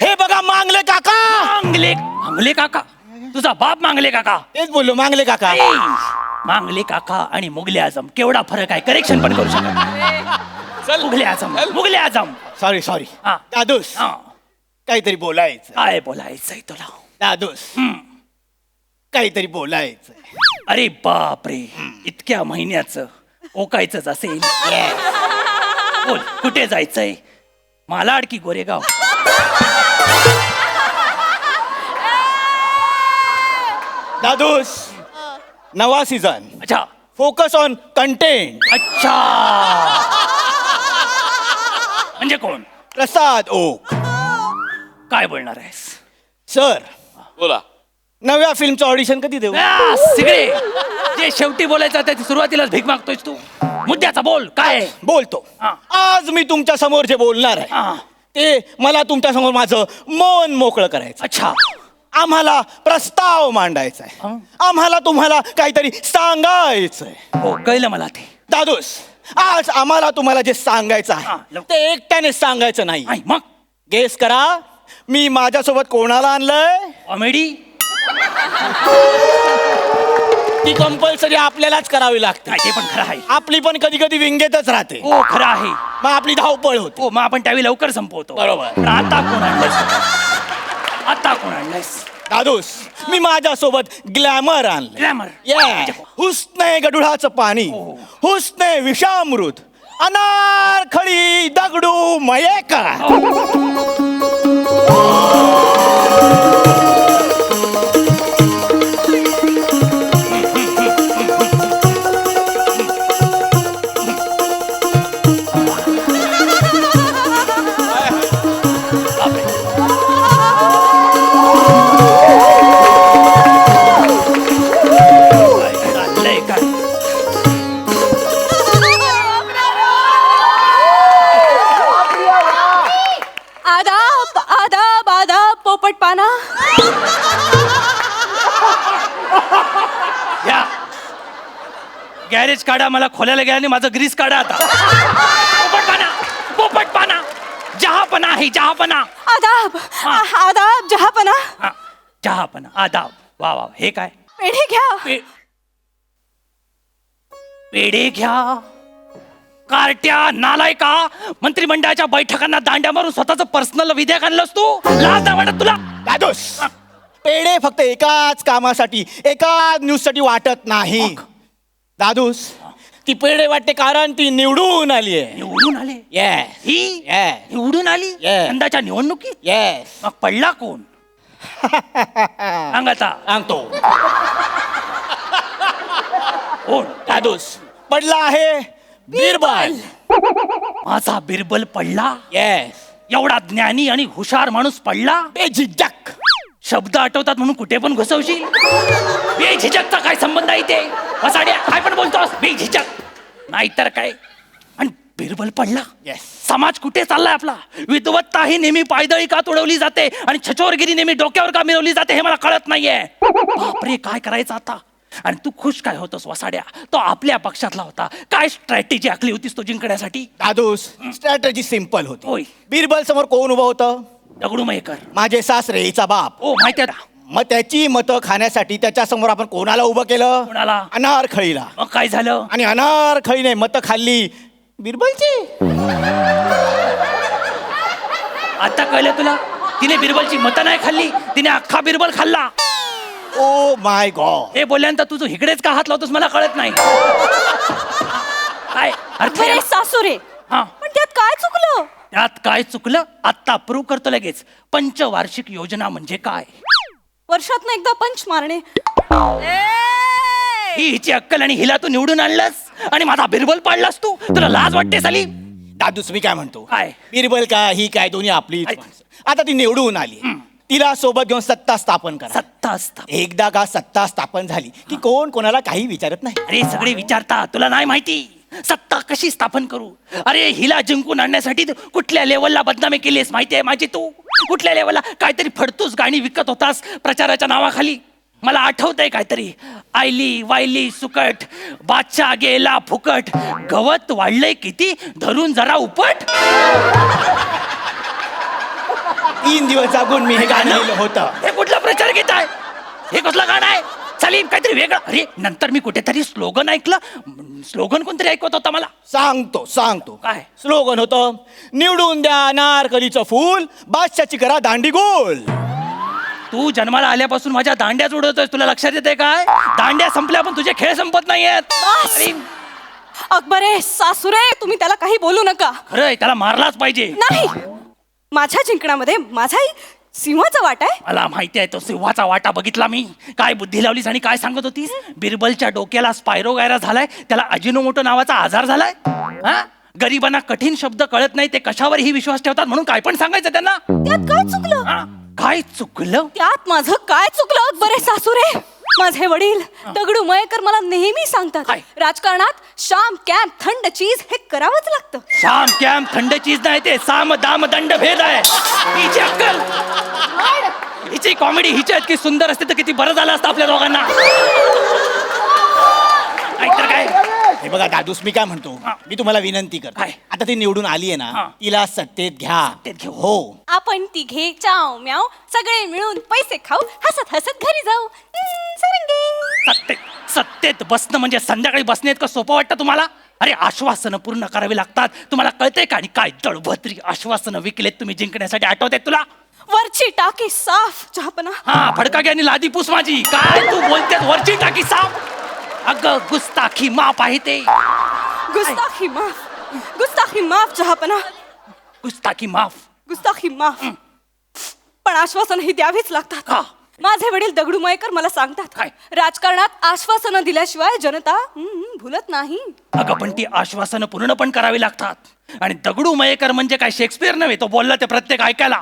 हे बघा मांगले काका. मांगले काका? तुझा बाप मांगले काका? तेच बोललो, मांगले काका. मांगले काका आणि मुगले आझम केवढा फरक आहे, करेक्शन पण करू शकत नाही. मुगले आझम. सॉरी हा. दादूस, काहीतरी बोलायचं. काय बोलायचंय तुला? दादूस, काहीतरी बोलायचं. अरे बापरे, इतक्या महिन्याचं ओकायचंच असेल. बोल, कुठे जायचंय? मालाड की गोरेगाव? दादूस, नवा सीझन. अच्छा, फोकस ऑन कंटेंट. अच्छा. म्हणजे कोण? प्रसाद ओक. काय बोलणार आहेस? सर, बोला. नव्या फिल्मचं ऑडिशन कधी देऊ? सिगरे, जे शेवटी बोलायचं ते सुरुवातीलाच भीक मागतोयस तू. मुद्द्याचा बोल, काय आहे? बोलतो. हा. आज मी तुमच्या समोर जे बोलणार आहे हा. ते मला तुमच्या समोर माझं मन मोकळं करायचं. अच्छा. आम्हाला प्रस्ताव मांडायचा आहे. आम्हाला तुम्हाला काहीतरी सांगायचंय. हो, कळलं मला ते. दादूस, आज आम्हाला तुम्हाला जे सांगायचं हा, आहे ते एकट्याने सांगायचं नाही. आई, मग गेस करा, मी माझ्यासोबत कोणाला आणलंय? कॉमेडी? ती कंपल्सरी आपल्यालाच करावी लागते. ते पण खरं आहे. आपली पण कधी कधी विंगेतच राहते. हो, खरं आहे. मग आपली धावपळ होते. हो, मग आपण त्यावेळी लवकर संपवतो. बरोबर. पण आता कोण आणलंयस? आता कोण आणलंयस? दादूस, मी माझ्यासोबत ग्लॅमर आणलं. ग्लॅमर? हुसने गडुळाचं पाणी, हुसने विषामृत, अनारखळी दगडू मयेकर. आदाब आदाब आदाब पोपट पाना. या गॅरेज काढा, मला खोलायला गेला आणि माझं ग्रीस काढा आता. पोपट पाना, जहापना आहे, जहापना. आदाब आदाब जहापना. हा, जहापना, आदाब. वा वा, हे काय? पेढे घ्या. पेढे घ्या. कार्ट्या नालायका मंत्रिमंडळाच्या बैठकांना दांड्या मारून स्वतःच पर्सनल विधेयक आणलंस तू लाज नाही वाटत तुला दादूस पेढे फक्त एकाच कामासाठी एकाच न्यूजसाठी वाटत नाही दादूस ती पेढे वाटते कारण ती निवडून आली आहे. निवडून आले येस ही Yes. निवडून आली Yes. यंदाच्या निवडणुकीत येस मग पडला कोण सांग आता सांगतो कोण दादूस पडला आहे बिरबल. माझा बिरबल पडला येस एवढा ज्ञानी आणि हुशार माणूस पडला बेझिझक शब्द आठवतात म्हणून कुठे पण घुसवशील बेझिझकचा काय संबंध आहे ते वसाड्या काय पण बोलतोस बेझिझक नाहीतर काय आणि बिरबल पडला Yes. समाज कुठे चाललाय आपला विद्वत्ता ही नेहमी पायदळी का तुडवली जाते आणि छचोरगिरी नेहमी डोक्यावर का मिरवली जाते हे मला कळत नाहीये बापरे काय करायचं आता आणि तू खुश काय होतोस वसाड्या तो आपल्या पक्षातला होता काय स्ट्रॅटेजी आखली होतीस तो जिंकण्यासाठी दादूस स्ट्रॅटेजी सिंपल होती होय. बिरबल समोर कोण उभं होतं दगडू मयेकर माझे सासरे हिचा बाप ओ माहिती आहे ना मग त्याची मतं खाण्यासाठी त्याच्या समोर आपण कोणाला उभं केलं कोणाला? अनारखळीला. मग काय झालं आणि अनारखळीने मतं खाल्ली बिरबलची. आता कळलं तुला तिने बिरबलची मतं नाही खाल्ली तिने अख्खा बिरबल खाल्ला ओ माय गॉड हे बोलल्यानंतर तुझं इकडेच का हात लावतोस मला कळत नाही काय अर्थ आहे? सासूरे हा पण त्यात काय चुकलं? त्यात काय चुकलं आता प्रूव्ह करतो लगेच पंचवार्षिक योजना म्हणजे काय वर्षातनं एकदा पंच मारणे. ही हिची अक्कल आणि हिला तू निवडून आणलास आणि माझा बिरबल पाडलास तू तुला लाज वाटते साली दादूस मी काय म्हणतो काय? बिरबल काय ही काय दोन्ही आपली आता ती निवडून आली तिला सोबत घेऊन सत्ता स्थापन करा. सत्ता असता एकदा का सत्ता स्थापन झाली की कोण कोणाला काही विचारत नाही. अरे सगळे विचारता तुला नाही माहिती सत्ता कशी स्थापन करू अरे हिला जिंकून आणण्यासाठी तू कुठल्या लेवलला बदनामी केलीस माहिती आहे माझी तू कुठल्या लेवलला काहीतरी फडतूस गाणी विकत होतास प्रचाराच्या नावाखाली मला आठवतंय काहीतरी आयली वायली सुकट बादशाह गेला फुकट गवत वाढलंय किती धरून जरा उपट 3 दिवस जागून मी हे गाणं लिहिलं होतं. हे कुठला प्रचार घेत आहे हे कसलं गाणं आहे चालेल काहीतरी वेगळं अरे नंतर मी कुठेतरी स्लोगन ऐकलं स्लोगन कोणतरी ऐकवत होता मला सांगतो काय? स्लोगन होतं निवडून द्या अनारकलीचं फूल बादशाची करा दांडी गोल. तू जन्माला आल्यापासून माझ्या दांड्याच उडवतोय तुला लक्षात येते काय दांड्या संपल्या पण तुझे खेळ संपत नाहीयेत अरे अकबरे सासूरे तुम्ही त्याला काही बोलू नका. खरंय त्याला मारलाच पाहिजे नाही माझ्या जिंकण्यामध्ये माझाही सिंहाचा वाटा आहे. मला माहिती आहे तो सिंहाचा वाटा बघितला मी काय बुद्धी लावलीस आणि काय सांगत होतीस बिरबलच्या डोक्याला स्पायरो गायरा झालाय त्याला अजिनोमोटो नावाचा आजार झालाय हा गरिबांना कठीण शब्द कळत नाही ते कशावरही विश्वास ठेवतात म्हणून काय पण सांगायचं त्यांना त्यात काय चुकलं? हा? काय चुकलं त्यात माझं काय चुकलं अकबरे सासूरे माझे वडील दगडू मयेकर मला नेहमी सांगतात काय? राजकारणात शाम कॅम्प थंड चीज हे करावंच लागतं. शाम कॅम्प थंड चीज नाही ते साम दाम दंड भेद आहे हिची अक्कल हिची कॉमेडी हिच्या इतकी सुंदर असते तर किती बरं झालं असतं आपल्या दोघांना नाहीतर काय हे बघा दादूस मी काय म्हणतो हा. मी तुम्हाला विनंती करतो काय? आता ती निवडून आली आहे ना हा. तिला सत्तेत घ्या. सत्तेत घेऊ. हो आपण तिघे चाव म्याव सगळे मिळून पैसे खाऊ हसत हसत घरी जाऊ सरंगी. सत्तेत बसणं म्हणजे संध्याकाळी बसणे इतकं सोपं वाटतं तुम्हाला अरे आश्वासनं पूर्ण करावी लागतात तुम्हाला कळतंय का आणि काय दळभद्री आश्वासनं विकलेत तुम्ही जिंकण्यासाठी आठवतात तुला वरची टाकी साफ चहापना. हा फडका घ्या आणि लादी पूस माझी काय तू बोलतेस वरची टाकी साफ अगं गुस्ताखी माप आहे ते गुस्ताखी माफ चहापना गुस्ताखी माफ गुस्ताखी माफ पण आश्वासन ही द्यावीच लागतात. का? माझे वडील दगडू मयेकर मला सांगतात काय? राजकारणात आश्वासनं दिल्याशिवाय जनता भुलत नाही. अगं पण ती आश्वासनं पूर्ण पण करावी लागतात आणि दगडू मयेकर म्हणजे काय शेक्सपियर नव्हे तो बोलला ते प्रत्येक ऐकायला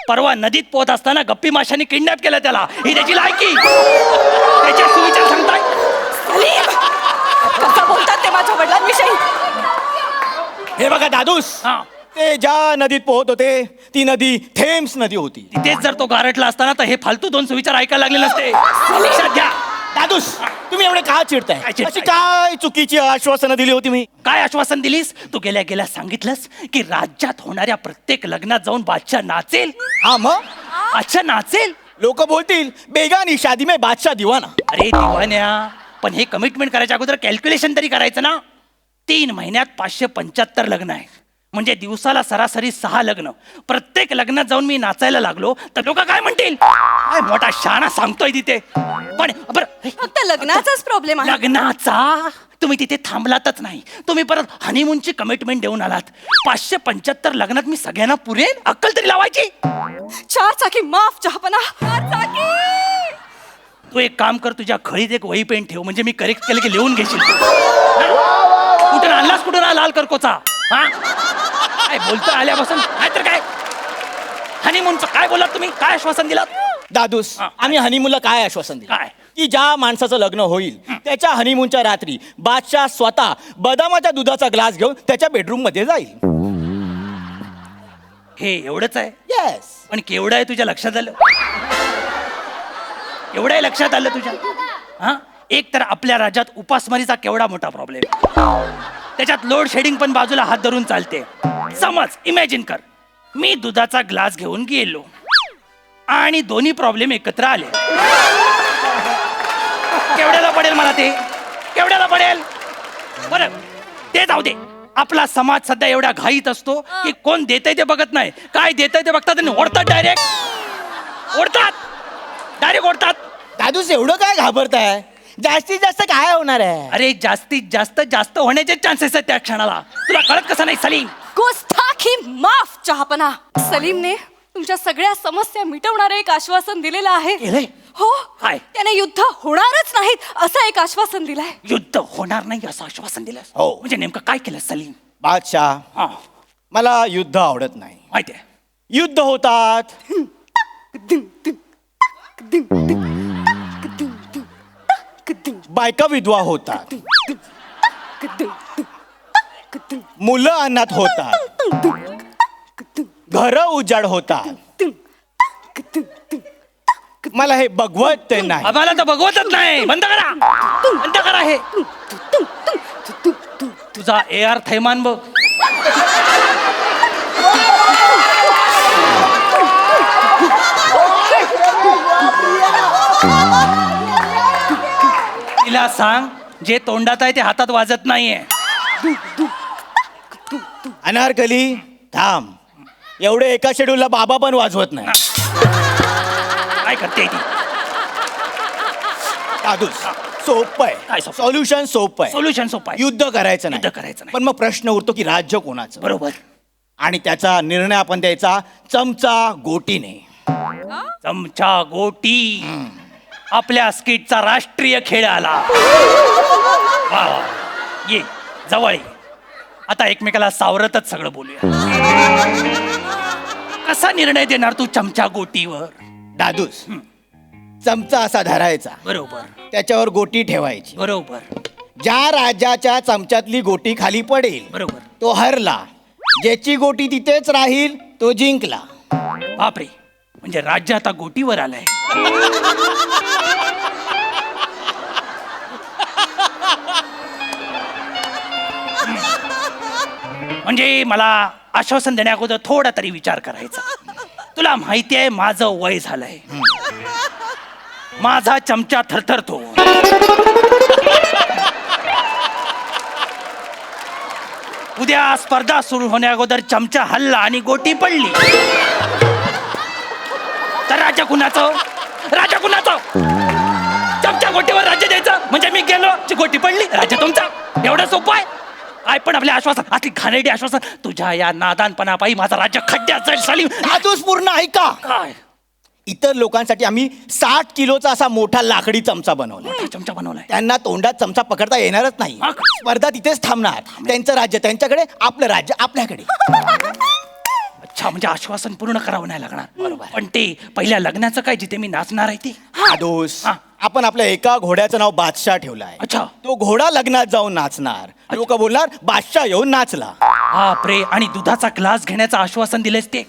परवा नदीत पोहत असताना गप्पी माशांनी किडनॅप केलं त्याला ही त्याची लायकी त्याच्या सुविचार सांगताय कसं बोलतात ते माझ्या वडिलांविषयी. हे बघा दादूस हा ते ज्या नदीत पोहत होते ती नदी थेम्स नदी होती. तिथेच जर तो गारटला असताना तर हे फालतू 2 सुविचार ऐकायला लागले नसते लक्षात घ्या दादूस तुम्ही एवढे का चिडताय काय चिडताय? अशी काय चुकीची आश्वासनं दिली होती मी काय आश्वासन दिलीस तू गेल्या सांगितलंस की राज्यात होणाऱ्या प्रत्येक लग्नात जाऊन बादशाह नाचेल हा मग अच्छा नाचेल लोक बोलतील बेगानी शादी में बादशाह दिवाना. अरे दिवान्या पण हे कमिटमेंट करायच्या अगोदर कॅल्क्युलेशन तरी करायचं ना 3 महिन्यात 575 लग्न आहे, म्हणजे दिवसाला सरासरी 6 लग्न. प्रत्येक लग्नात जाऊन मी नाचायला लागलो तर लोक काय म्हणतील, काय मोठा शहाणा सांगतोय तिथे. पण बरं, फक्त लग्नाचाच प्रॉब्लेम आहे. लग्नाचा तुम्ही तिथे थांबलातच नाही, तुम्ही परत हनीमूनची कमिटमेंट देऊन आलात. 575 लग्नात मी सगळ्यांना पुरेन अक्कल तरी लावायची. 4 चाकी माफ चहापना. 4 चाकी. तू एक काम कर, तुझ्या खळीत एक वही पेन ठेव, म्हणजे मी करेक्ट केलं की लिहून घेशील. कुठून आणलास, कुठून लाल करकोचा? हा काय बोलतो आल्यापासून, काय तर काय हनीमूनचं काय बोलात तुम्ही, काय आश्वासन दिलात? दादूस, आम्ही हनीमूनला काय आश्वासन दिलं? काय? की ज्या माणसाचं लग्न होईल त्याच्या हनीमूनच्या रात्री बादशाह स्वतः बदामाच्या दुधाचा ग्लास घेऊन त्याच्या बेडरूम मध्ये जाईल. हे एवढंच आहे? येस. पण केवढं आहे तुझ्या लक्षात आलं? एवढं आहे लक्षात आलं तुझ्या? हा, एक तर आपल्या राज्यात उपासमारीचा केवढा मोठा प्रॉब्लेम, त्याच्यात लोड शेडिंग पण बाजूला हात धरून चालते. समज, इमॅजिन कर, मी दुधाचा ग्लास घेऊन गेलो आणि दोन्ही प्रॉब्लेम एकत्र आले. केवढ्याला पडेल मला ते? केवढ्याला पडेल? बरं, ते जाऊ दे. आपला समाज सध्या एवढ्या घाईत असतो की कोण देतंय ते बघत नाही, काय देतंय ते बघतात आणि ओढतात, डायरेक्ट ओढतात. दादूस, एवढं काय घाबरताय? जास्तीत जास्त काय होणार आहे? अरे जास्तीत जास्त होण्याचे चान्सेस आहेत त्या क्षणाला. तुला कळत कसं नाही सलीम? गोष्टाखी माफ चहापना. सलीमने तुमच्या सगळ्या समस्या मिटवणारे एक आश्वासन दिलेलं आहे. केलंय? हो. काय? त्याने युद्ध होणारच नाहीत असं एक आश्वासन दिलंय. युद्ध होणार नाही असं आश्वासन दिलं? हो. म्हणजे नेमकं काय केलं सलीम? बादशाह, हा, मला युद्ध आवडत नाही. माहिती आहे. युद्ध होतात, बायका विधवा होतात, मुलं अनाथ होतात, घर उजाड होतात. मला हे बघवत नाही. आम्हाला तर बघवतच नाही. बंद करा हे. तुझा AR थैमान बघ. तिला सांग, जे तोंडात आहे ते हातात वाजत नाहीये. अनारकली, थांब. एवढे एका शेड्यूलला बाबा पण वाजवत नाही. काय करते ती? दादूस, सोपं काय आहे. सोपं? सॉल्युशन सोपं आहे. सोल्युशन सोपं आहे. युद्ध करायचं युद्ध नाही. करायचं नाही. पण मग प्रश्न उरतो की राज्य कोणाचं? बरोबर. आणि त्याचा निर्णय आपण द्यायचा चमचा गोटीने. चमचा गोटी आपल्या स्किटचा राष्ट्रीय खेळ आला. वा वा. ये जवळ ये. आता एकमेकाला सावरतच सगळं बोलूया. कसा निर्णय देणार तू चमचा गोटीवर? दादूस, चमचा असा धरायचा, बरोबर त्याच्यावर गोटी ठेवायची. बरोबर ज्या राजाच्या चमच्यातली गोटी खाली पडेल बरोबर. तो हरला. ज्याची गोटी तिथेच राहील तो जिंकला. बापरे, म्हणजे राज्य आता गोटीवर आलंय. म्हणजे मला आश्वासन देण्या अगोदर थोडा तरी विचार करायचा. तुला माहिती आहे माझं वय झालंय, माझा चमचा थरथरतो. उद्या स्पर्धा सुरू होण्या अगोदर चमचा हल्ला आणि गोटी पडली तर राज्य कुणाचं? राज्य कुणाचं? चमचा गोटीवर राज्य द्यायचं म्हणजे मी गेलो, गोटी पडली, राज्य तुमचा. एवढं सोपं आहे? काय पण आपले आश्वासन, अति घाणेरडी आश्वासन. तुझ्या या नादानपणापायी माझं राज्य खड्ड्यात जाईल सलीम. दादूस, पूर्ण ऐका. काय इतर लोकांसाठी आम्ही 60 किलोचा असा मोठा लाकडी चमचा बनवला. मोठा चमचा बनवलाय? त्यांना तोंडात चमचा पकडता येणारच नाही. मग? स्पर्धा तिथेच थांबणार. त्यांचं राज्य त्यांच्याकडे, आपलं राज्य आपल्याकडे. अच्छा, म्हणजे आश्वासन पूर्ण करावं नाही लागणार. बरोबर. पण ते पहिल्या लग्नाचं काय, जिथे मी नाचणार आहे ते? दादूस, हा. आपण आपल्या एका घोड्याचं नाव बादशाह ठेवलंय. अच्छा. तो घोडा लग्नात जाऊन नाचणार. लोक बोलणार बादशाह येऊन नाचला. बापरे, आणि दुधाचा ग्लास घेण्याचं आश्वासन दिलेस ते?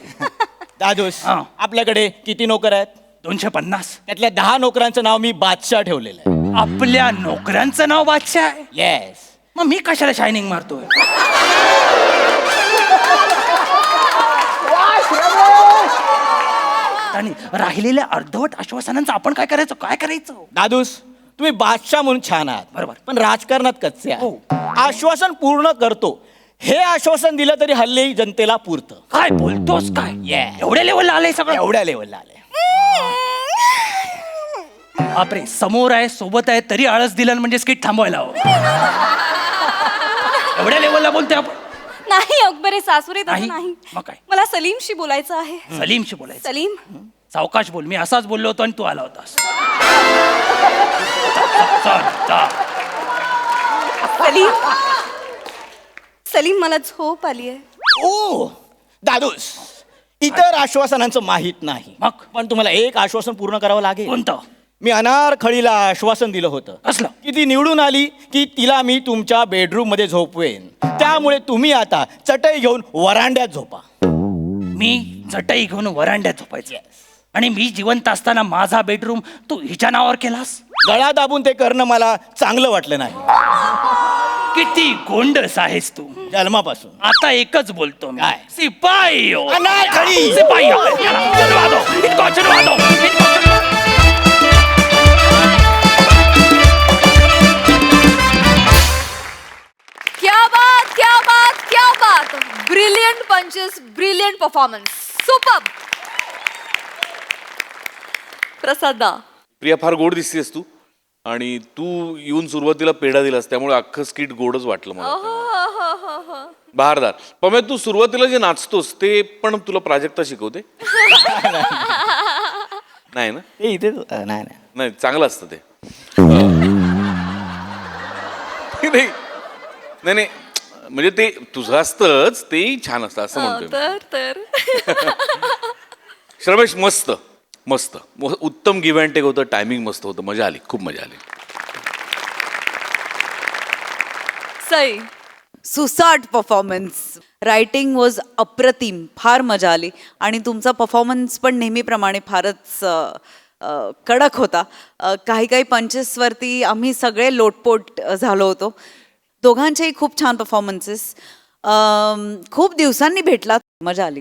दादूस, हा. आपल्याकडे किती नोकर आहेत? 250. त्यातल्या 10 नोकरांचं नाव मी बादशाह ठेवलेलं आहे. आपल्या नोकरांचं नाव बादशाह आहे? येस. मग मी कशाला शायनिंग मारतोय? आणि राहिलेल्या अर्धवट आश्वासनांचं आपण काय करायचं? दादूस, तुम्ही बादशाह म्हणून छान आहात बरोबर. पण राजकारणात कच्चे हो. आहात. आश्वासन पूर्ण करतो हे आश्वासन दिलं तरी हल्ली जनतेला पुरतं. काय बोलतोस काय Yeah. एवढ्या लेवलला आलंय सगळं एवढ्या लेवलला आले. बापरे समोर आहे सोबत आहे तरी आळस दिलं म्हणजे स्किट थांबवायला हवं एवढ्या लेवलला बोलतोय आपण. नाही अकबरे सासुरे तसं नाही? नाही मग काय? मला सलीमशी बोलायचं आहे. सलीमशी बोलायचं सलीम सावकाश बोल मी असाच बोललो होतो आणि तू आला होतास चल, चल. सलीम सलीम मला झोप आली आहे. ओ दादूस इतर आश्वासनांचं माहित नाही मग? पण तुम्हाला एक आश्वासन पूर्ण करावं लागेल. कोणतं मी अनारखळीला आश्वासन दिलं होतं कसलं? की ती निवडून आली की तिला मी तुमच्या बेडरूम मध्ये झोपवेन. त्यामुळे तुम्ही आता चटई घेऊन वरांड्यात झोपा. मी चटई घेऊन वरांड्यात झोपायचे आणि मी जिवंत असताना माझा बेडरूम तू हिच्या नावावर केलास. गळा दाबून ते करणं मला चांगलं वाटलं नाही किती गोंडस आहेस तू. जन्मापासून. आता एकच बोलतो मी. काय? सिपाही हो. अनारखळी. सिपाही हो. चलवा दो. इनको चलवा दो. क्या बात ब्रिलियंट पंचेस ब्रिलियंट परफॉर्मन्स सुपर. प्रसादा प्रिया फार गोड दिसतेस तू आणि तू येऊन सुरुवातीला पेढा दिलास त्यामुळे अख्खं स्किट गोडच वाटलं मला. बहारदार. पण तू सुरुवातीला जे नाचतोस ते पण तुला प्राजक्ता शिकवते नाही ना? ते इथे नाही नाही चांगलं असतं ते. नाही नाही नाही, म्हणजे ते तुझं असतंच तेही छान असतं असं म्हणतोय. तर श्रमेश मस्त मस्त उत्तम गिव्ह अँड टेक होतं. टायमिंग मस्त होतं. मजा आली खूप मजा आली. सई सुसाट परफॉर्मन्स. रायटिंग वॉज अप्रतिम. फार मजा आली आणि तुमचा परफॉर्मन्स पण नेहमीप्रमाणे फारच कडक होता. काही काही पंचेसवरती आम्ही सगळे लोटपोट झालो होतो. दोघांचेही खूप छान परफॉर्मन्सेस. खूप दिवसांनी भेटलात. मजा आली.